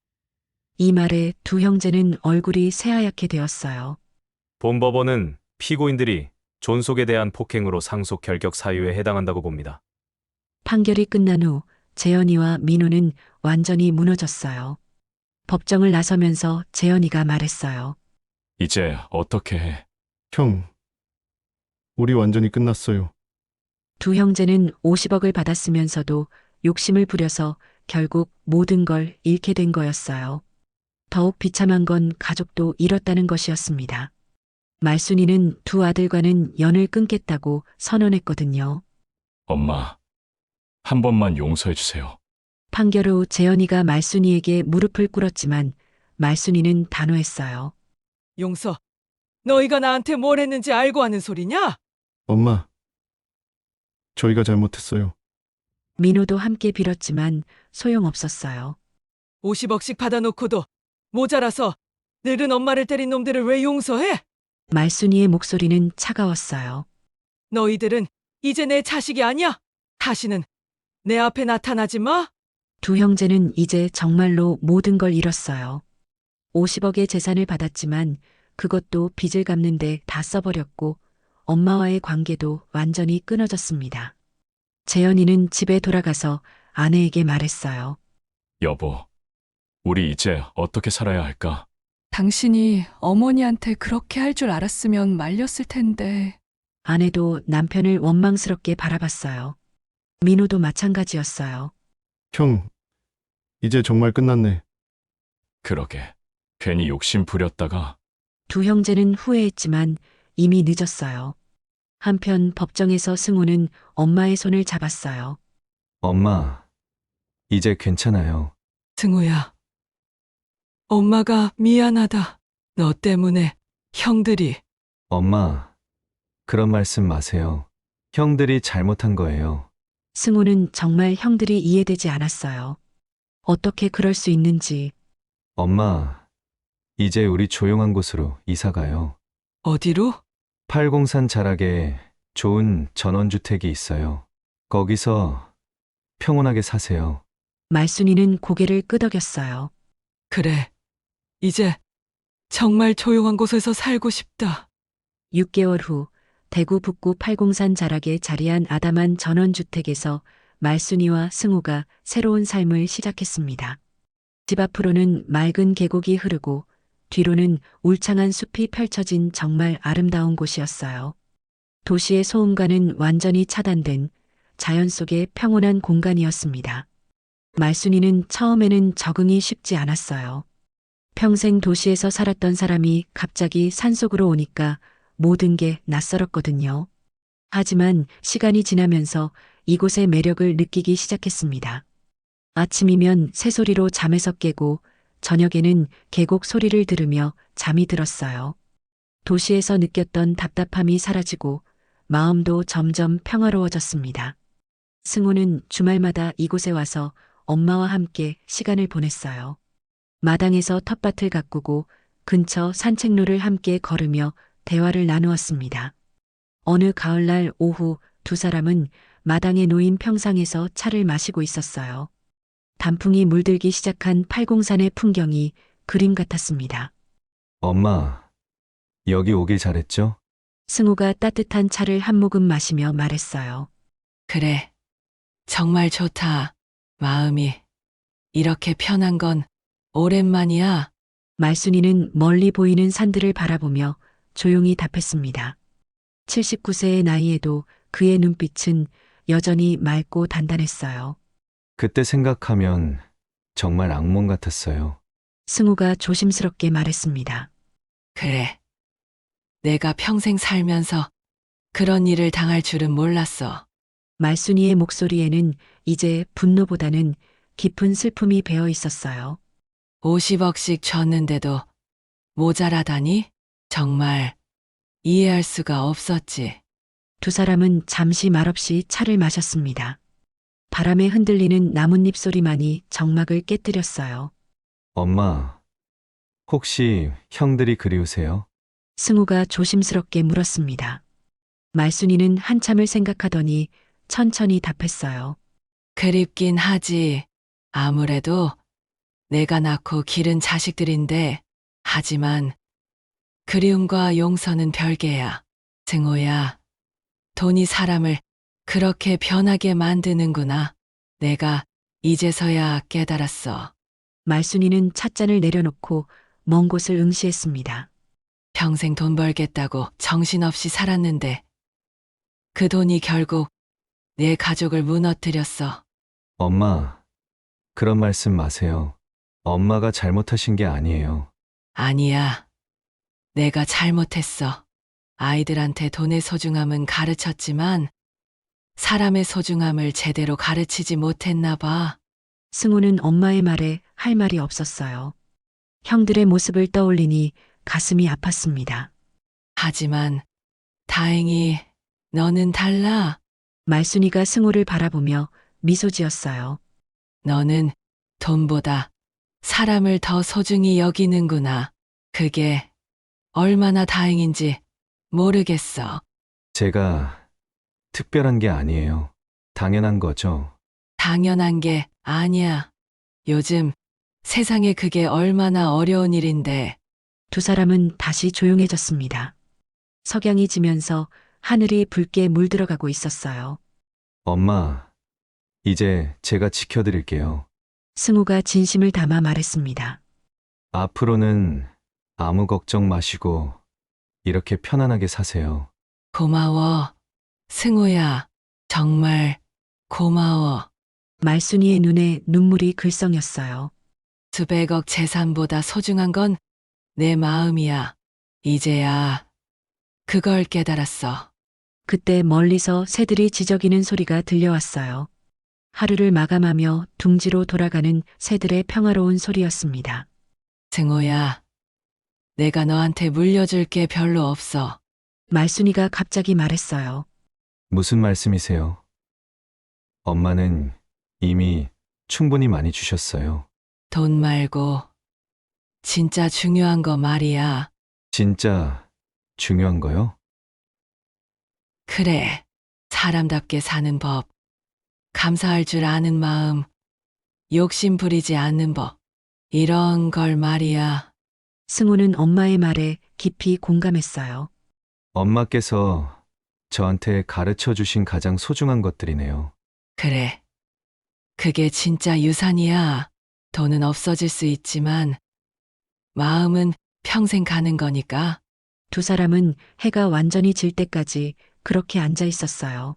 이 말에 두 형제는 얼굴이 새하얗게 되었어요.
본법원은 피고인들이 존속에 대한 폭행으로 상속 결격 사유에 해당한다고 봅니다.
판결이 끝난 후 재현이와 민호는 완전히 무너졌어요. 법정을 나서면서 재현이가 말했어요.
이제 어떻게 해?
형, 우리 완전히 끝났어요.
두 형제는 50억을 받았으면서도 욕심을 부려서 결국 모든 걸 잃게 된 거였어요. 더욱 비참한 건 가족도 잃었다는 것이었습니다. 말순이는 두 아들과는 연을 끊겠다고 선언했거든요.
엄마, 한 번만 용서해 주세요.
판결 후 재현이가 말순이에게 무릎을 꿇었지만 말순이는 단호했어요.
용서, 너희가 나한테 뭘 했는지 알고 하는 소리냐?
엄마, 저희가 잘못했어요.
민호도 함께 빌었지만 소용없었어요.
50억씩 받아놓고도 모자라서 늙은 엄마를 때린 놈들을 왜 용서해?
말순이의 목소리는 차가웠어요.
너희들은 이제 내 자식이 아니야. 다시는 내 앞에 나타나지 마.
두 형제는 이제 정말로 모든 걸 잃었어요. 50억의 재산을 받았지만 그것도 빚을 갚는데 다 써버렸고 엄마와의 관계도 완전히 끊어졌습니다. 재현이는 집에 돌아가서 아내에게 말했어요.
여보, 우리 이제 어떻게 살아야 할까?
당신이 어머니한테 그렇게 할 줄 알았으면 말렸을 텐데.
아내도 남편을 원망스럽게 바라봤어요. 민호도 마찬가지였어요.
형, 이제 정말 끝났네.
그러게, 괜히 욕심 부렸다가.
두 형제는 후회했지만 이미 늦었어요. 한편 법정에서 승우는 엄마의 손을 잡았어요.
엄마, 이제 괜찮아요.
승우야, 엄마가 미안하다. 너 때문에 형들이.
엄마, 그런 말씀 마세요. 형들이 잘못한 거예요.
승우는 정말 형들이 이해되지 않았어요. 어떻게 그럴 수 있는지.
엄마, 이제 우리 조용한 곳으로 이사 가요.
어디로?
팔공산 자락에 좋은 전원주택이 있어요. 거기서 평온하게 사세요.
말순이는 고개를 끄덕였어요.
그래. 이제 정말 조용한 곳에서 살고 싶다.
6개월 후 대구 북구 팔공산 자락에 자리한 아담한 전원주택에서 말순이와 승우가 새로운 삶을 시작했습니다. 집 앞으로는 맑은 계곡이 흐르고 뒤로는 울창한 숲이 펼쳐진 정말 아름다운 곳이었어요. 도시의 소음과는 완전히 차단된 자연 속의 평온한 공간이었습니다. 말순이는 처음에는 적응이 쉽지 않았어요. 평생 도시에서 살았던 사람이 갑자기 산속으로 오니까 모든 게 낯설었거든요. 하지만 시간이 지나면서 이곳의 매력을 느끼기 시작했습니다. 아침이면 새소리로 잠에서 깨고 저녁에는 계곡 소리를 들으며 잠이 들었어요. 도시에서 느꼈던 답답함이 사라지고 마음도 점점 평화로워졌습니다. 승우는 주말마다 이곳에 와서 엄마와 함께 시간을 보냈어요. 마당에서 텃밭을 가꾸고 근처 산책로를 함께 걸으며 대화를 나누었습니다. 어느 가을날 오후 두 사람은 마당에 놓인 평상에서 차를 마시고 있었어요. 단풍이 물들기 시작한 팔공산의 풍경이 그림 같았습니다.
엄마, 여기 오길 잘했죠?
승우가 따뜻한 차를 한 모금 마시며 말했어요.
그래. 정말 좋다. 마음이 이렇게 편한 건 오랜만이야.
말순이는 멀리 보이는 산들을 바라보며 조용히 답했습니다. 79세의 나이에도 그의 눈빛은 여전히 맑고 단단했어요.
그때 생각하면 정말 악몽 같았어요.
승우가 조심스럽게 말했습니다.
그래. 내가 평생 살면서 그런 일을 당할 줄은 몰랐어.
말순이의 목소리에는 이제 분노보다는 깊은 슬픔이 배어 있었어요.
50억씩 줬는데도 모자라다니? 정말 이해할 수가 없었지.
두 사람은 잠시 말없이 차를 마셨습니다. 바람에 흔들리는 나뭇잎 소리만이 정막을 깨뜨렸어요.
엄마, 혹시 형들이 그리우세요?
승우가 조심스럽게 물었습니다. 말순이는 한참을 생각하더니 천천히 답했어요.
그립긴 하지. 아무래도 내가 낳고 기른 자식들인데, 하지만 그리움과 용서는 별개야. 승호야, 돈이 사람을 그렇게 변하게 만드는구나. 내가 이제서야 깨달았어.
말순이는 찻잔을 내려놓고 먼 곳을 응시했습니다.
평생 돈 벌겠다고 정신없이 살았는데 그 돈이 결국 내 가족을 무너뜨렸어.
엄마, 그런 말씀 마세요. 엄마가 잘못하신 게 아니에요.
아니야. 내가 잘못했어. 아이들한테 돈의 소중함은 가르쳤지만 사람의 소중함을 제대로 가르치지 못했나 봐.
승우는 엄마의 말에 할 말이 없었어요. 형들의 모습을 떠올리니 가슴이 아팠습니다.
하지만 다행히 너는 달라.
말순이가 승우를 바라보며 미소 지었어요.
너는 돈보다 사람을 더 소중히 여기는구나. 그게 얼마나 다행인지 모르겠어.
제가 특별한 게 아니에요. 당연한 거죠.
당연한 게 아니야. 요즘 세상에 그게 얼마나 어려운 일인데.
두 사람은 다시 조용해졌습니다. 석양이 지면서 하늘이 붉게 물들어가고 있었어요.
엄마, 이제 제가 지켜드릴게요.
승우가 진심을 담아 말했습니다.
앞으로는 아무 걱정 마시고 이렇게 편안하게 사세요.
고마워. 승우야, 정말 고마워.
말순이의 눈에 눈물이 글썽였어요.
수백억 재산보다 소중한 건 내 마음이야. 이제야 그걸 깨달았어.
그때 멀리서 새들이 지저귀는 소리가 들려왔어요. 하루를 마감하며 둥지로 돌아가는 새들의 평화로운 소리였습니다.
승호야, 내가 너한테 물려줄 게 별로 없어.
말순이가 갑자기 말했어요.
무슨 말씀이세요? 엄마는 이미 충분히 많이 주셨어요.
돈 말고 진짜 중요한 거 말이야.
진짜 중요한 거요?
그래. 사람답게 사는 법. 감사할 줄 아는 마음. 욕심 부리지 않는 법. 이런 걸 말이야.
승호는 엄마의 말에 깊이 공감했어요.
엄마께서 저한테 가르쳐 주신 가장 소중한 것들이네요.
그래. 그게 진짜 유산이야. 돈은 없어질 수 있지만 마음은 평생 가는 거니까.
두 사람은 해가 완전히 질 때까지 그렇게 앉아 있었어요.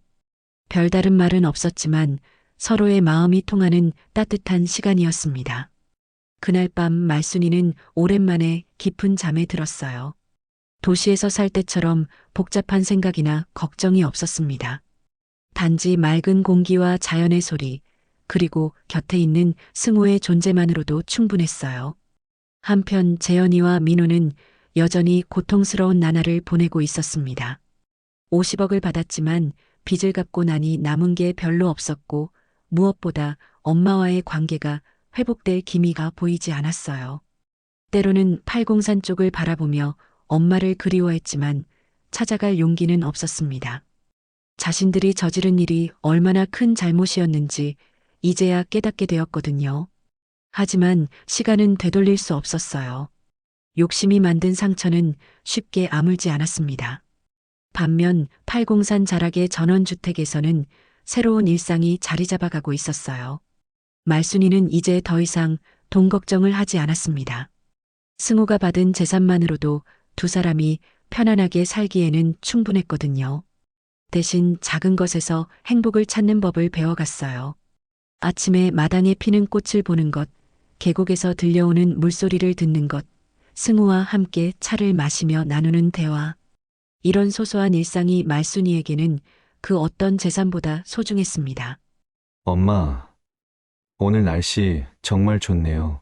별다른 말은 없었지만 서로의 마음이 통하는 따뜻한 시간이었습니다. 그날 밤 말순이는 오랜만에 깊은 잠에 들었어요. 도시에서 살 때처럼 복잡한 생각이나 걱정이 없었습니다. 단지 맑은 공기와 자연의 소리, 그리고 곁에 있는 승호의 존재만으로도 충분했어요. 한편 재현이와 민호는 여전히 고통스러운 나날을 보내고 있었습니다. 50억을 받았지만 빚을 갚고 나니 남은 게 별로 없었고 무엇보다 엄마와의 관계가 회복될 기미가 보이지 않았어요. 때로는 팔공산 쪽을 바라보며 엄마를 그리워했지만 찾아갈 용기는 없었습니다. 자신들이 저지른 일이 얼마나 큰 잘못이었는지 이제야 깨닫게 되었거든요. 하지만 시간은 되돌릴 수 없었어요. 욕심이 만든 상처는 쉽게 아물지 않았습니다. 반면 팔공산 자락의 전원주택에서는 새로운 일상이 자리 잡아가고 있었어요. 말순이는 이제 더 이상 돈 걱정을 하지 않았습니다. 승호가 받은 재산만으로도 두 사람이 편안하게 살기에는 충분했거든요. 대신 작은 것에서 행복을 찾는 법을 배워갔어요. 아침에 마당에 피는 꽃을 보는 것, 계곡에서 들려오는 물소리를 듣는 것, 승우와 함께 차를 마시며 나누는 대화. 이런 소소한 일상이 말순이에게는 그 어떤 재산보다 소중했습니다.
엄마, 오늘 날씨 정말 좋네요.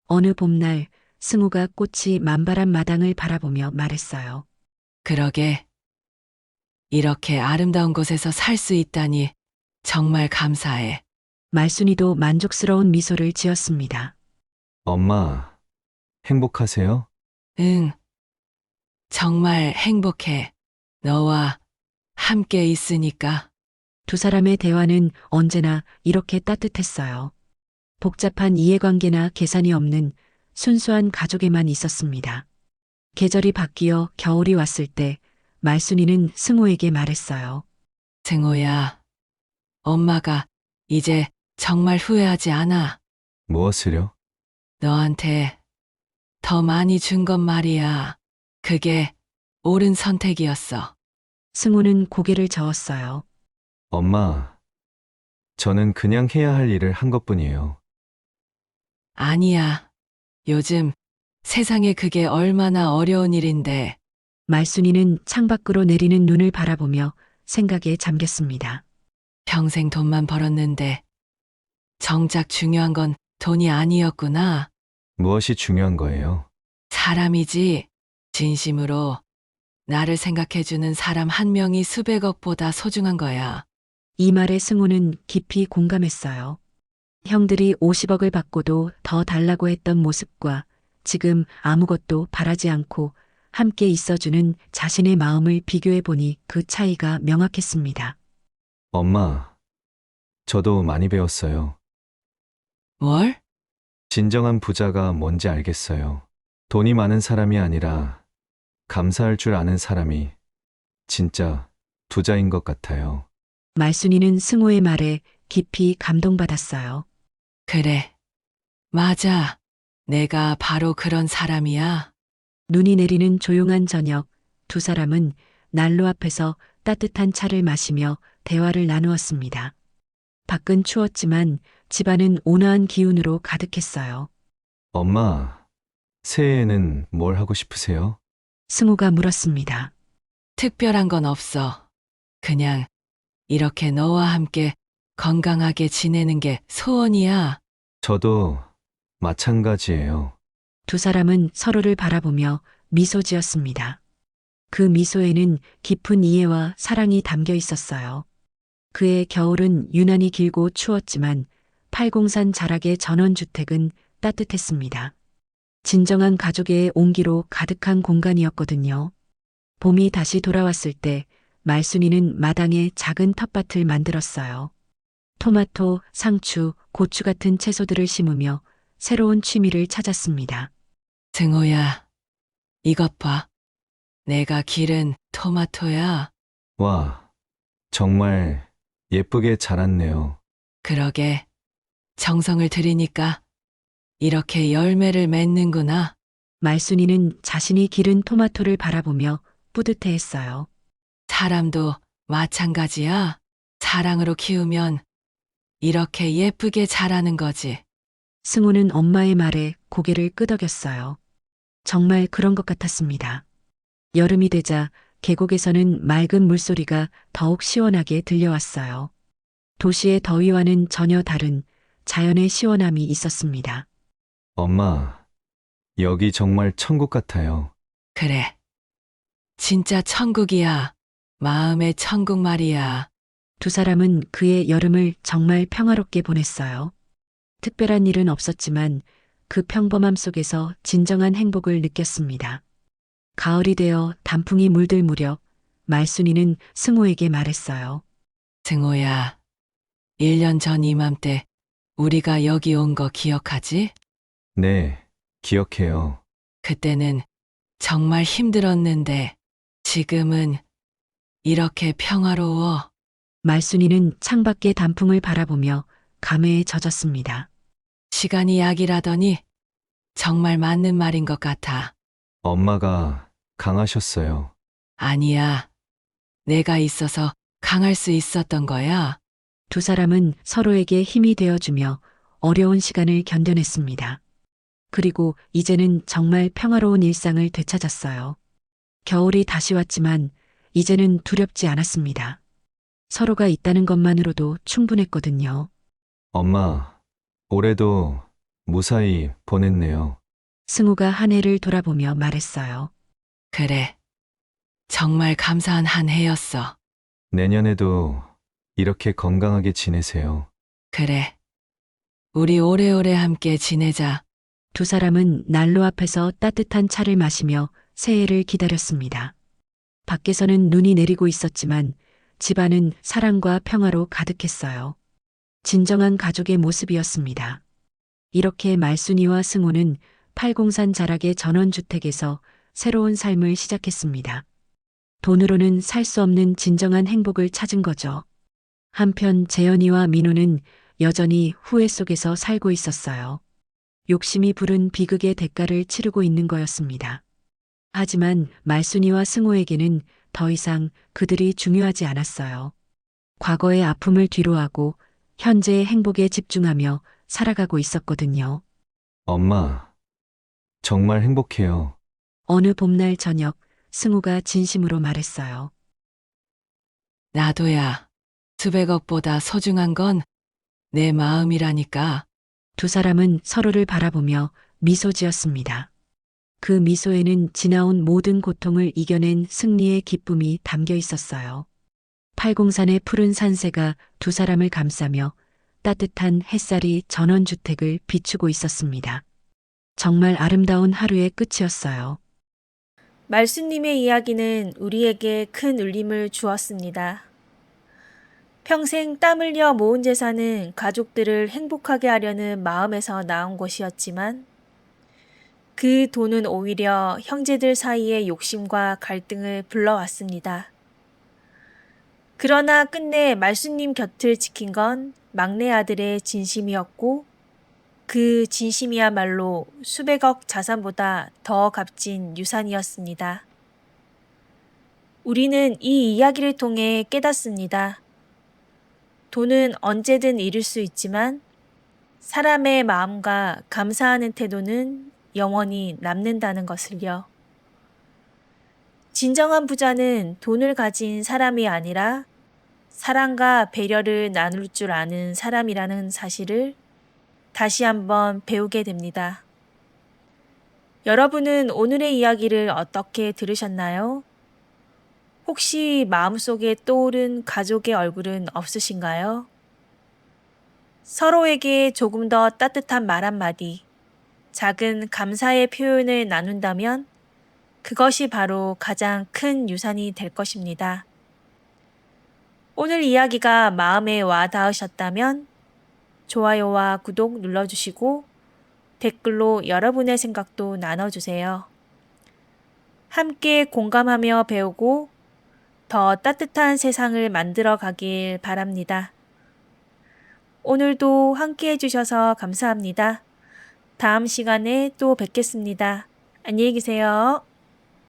어느 봄날 승우가 꽃이 만발한 마당을 바라보며 말했어요.
그러게. 이렇게 아름다운 곳에서 살 수 있다니 정말 감사해.
말순이도 만족스러운 미소를 지었습니다.
엄마, 행복하세요?
응. 정말 행복해. 너와 함께 있으니까.
두 사람의 대화는 언제나 이렇게 따뜻했어요. 복잡한 이해관계나 계산이 없는 순수한 가족에만 있었습니다. 계절이 바뀌어 겨울이 왔을 때 말순이는 승호에게 말했어요.
승호야, 엄마가 이제 정말 후회하지 않아.
무엇을요?
너한테 더 많이 준 건 말이야. 그게 옳은 선택이었어.
승호는 고개를 저었어요.
엄마, 저는 그냥 해야 할 일을 한 것뿐이에요.
아니야. 요즘 세상에 그게 얼마나 어려운 일인데.
말순이는 창밖으로 내리는 눈을 바라보며 생각에 잠겼습니다.
평생 돈만 벌었는데 정작 중요한 건 돈이 아니었구나.
무엇이 중요한 거예요?
사람이지. 진심으로 나를 생각해주는 사람 한 명이 수백억보다 소중한 거야.
이 말에 승호는 깊이 공감했어요. 형들이 50억을 받고도 더 달라고 했던 모습과 지금 아무것도 바라지 않고 함께 있어주는 자신의 마음을 비교해보니 그 차이가 명확했습니다.
엄마, 저도 많이 배웠어요.
뭘?
진정한 부자가 뭔지 알겠어요. 돈이 많은 사람이 아니라 감사할 줄 아는 사람이 진짜 부자인 것 같아요.
말순이는 승호의 말에 깊이 감동받았어요.
그래. 맞아. 내가 바로 그런 사람이야.
눈이 내리는 조용한 저녁, 두 사람은 난로 앞에서 따뜻한 차를 마시며 대화를 나누었습니다. 밖은 추웠지만 집안은 온화한 기운으로 가득했어요.
엄마, 새해에는 뭘 하고 싶으세요?
승호가 물었습니다.
특별한 건 없어. 그냥 이렇게 너와 함께 건강하게 지내는 게 소원이야.
저도 마찬가지예요.
두 사람은 서로를 바라보며 미소 지었습니다. 그 미소에는 깊은 이해와 사랑이 담겨 있었어요. 그의 겨울은 유난히 길고 추웠지만 팔공산 자락의 전원주택은 따뜻했습니다. 진정한 가족의 온기로 가득한 공간이었거든요. 봄이 다시 돌아왔을 때 말순이는 마당에 작은 텃밭을 만들었어요. 토마토, 상추, 고추 같은 채소들을 심으며 새로운 취미를 찾았습니다.
승호야, 이것 봐. 내가 기른 토마토야.
와, 정말 예쁘게 자랐네요.
그러게. 정성을 들이니까 이렇게 열매를 맺는구나.
말순이는 자신이 기른 토마토를 바라보며 뿌듯해했어요.
사람도 마찬가지야. 사랑으로 키우면 이렇게 예쁘게 자라는 거지.
승호는 엄마의 말에 고개를 끄덕였어요. 정말 그런 것 같았습니다. 여름이 되자 계곡에서는 맑은 물소리가 더욱 시원하게 들려왔어요. 도시의 더위와는 전혀 다른 자연의 시원함이 있었습니다.
엄마, 여기 정말 천국 같아요.
그래. 진짜 천국이야. 마음의 천국 말이야.
두 사람은 그의 여름을 정말 평화롭게 보냈어요. 특별한 일은 없었지만 그 평범함 속에서 진정한 행복을 느꼈습니다. 가을이 되어 단풍이 물들 무렵 말순이는 승호에게 말했어요.
승호야, 1년 전 이맘때 우리가 여기 온 거 기억하지?
네, 기억해요.
그때는 정말 힘들었는데 지금은 이렇게 평화로워.
말순이는 창밖의 단풍을 바라보며 감회에 젖었습니다.
시간이 약이라더니 정말 맞는 말인 것 같아.
엄마가 강하셨어요.
아니야. 내가 있어서 강할 수 있었던 거야.
두 사람은 서로에게 힘이 되어주며 어려운 시간을 견뎌냈습니다. 그리고 이제는 정말 평화로운 일상을 되찾았어요. 겨울이 다시 왔지만 이제는 두렵지 않았습니다. 서로가 있다는 것만으로도 충분했거든요.
엄마, 올해도 무사히 보냈네요.
승우가 한 해를 돌아보며 말했어요.
그래. 정말 감사한 한 해였어.
내년에도 이렇게 건강하게 지내세요.
그래. 우리 오래오래 함께 지내자.
두 사람은 난로 앞에서 따뜻한 차를 마시며 새해를 기다렸습니다. 밖에서는 눈이 내리고 있었지만 집안은 사랑과 평화로 가득했어요. 진정한 가족의 모습이었습니다. 이렇게 말순이와 승호는 팔공산 자락의 전원주택에서 새로운 삶을 시작했습니다. 돈으로는 살 수 없는 진정한 행복을 찾은 거죠. 한편 재현이와 민호는 여전히 후회 속에서 살고 있었어요. 욕심이 부른 비극의 대가를 치르고 있는 거였습니다. 하지만 말순이와 승호에게는 더 이상 그들이 중요하지 않았어요. 과거의 아픔을 뒤로하고 현재의 행복에 집중하며 살아가고 있었거든요.
엄마, 정말 행복해요.
어느 봄날 저녁 승우가 진심으로 말했어요.
나도야. 수백억보다 소중한 건 내 마음이라니까.
두 사람은 서로를 바라보며 미소 지었습니다. 그 미소에는 지나온 모든 고통을 이겨낸 승리의 기쁨이 담겨 있었어요. 팔공산의 푸른 산세가 두 사람을 감싸며 따뜻한 햇살이 전원주택을 비추고 있었습니다. 정말 아름다운 하루의 끝이었어요.
말순님의 이야기는 우리에게 큰 울림을 주었습니다. 평생 땀 흘려 모은 재산은 가족들을 행복하게 하려는 마음에서 나온 것이었지만 그 돈은 오히려 형제들 사이의 욕심과 갈등을 불러왔습니다. 그러나 끝내 말순님 곁을 지킨 건 막내 아들의 진심이었고 그 진심이야말로 수백억 자산보다 더 값진 유산이었습니다. 우리는 이 이야기를 통해 깨닫습니다. 돈은 언제든 잃을 수 있지만 사람의 마음과 감사하는 태도는 영원히 남는다는 것을요. 진정한 부자는 돈을 가진 사람이 아니라 사랑과 배려를 나눌 줄 아는 사람이라는 사실을 다시 한번 배우게 됩니다. 여러분은 오늘의 이야기를 어떻게 들으셨나요? 혹시 마음속에 떠오른 가족의 얼굴은 없으신가요? 서로에게 조금 더 따뜻한 말 한마디, 작은 감사의 표현을 나눈다면 그것이 바로 가장 큰 유산이 될 것입니다. 오늘 이야기가 마음에 와 닿으셨다면 좋아요와 구독 눌러주시고 댓글로 여러분의 생각도 나눠주세요. 함께 공감하며 배우고 더 따뜻한 세상을 만들어 가길 바랍니다. 오늘도 함께 해주셔서 감사합니다. 다음 시간에 또 뵙겠습니다. 안녕히 계세요.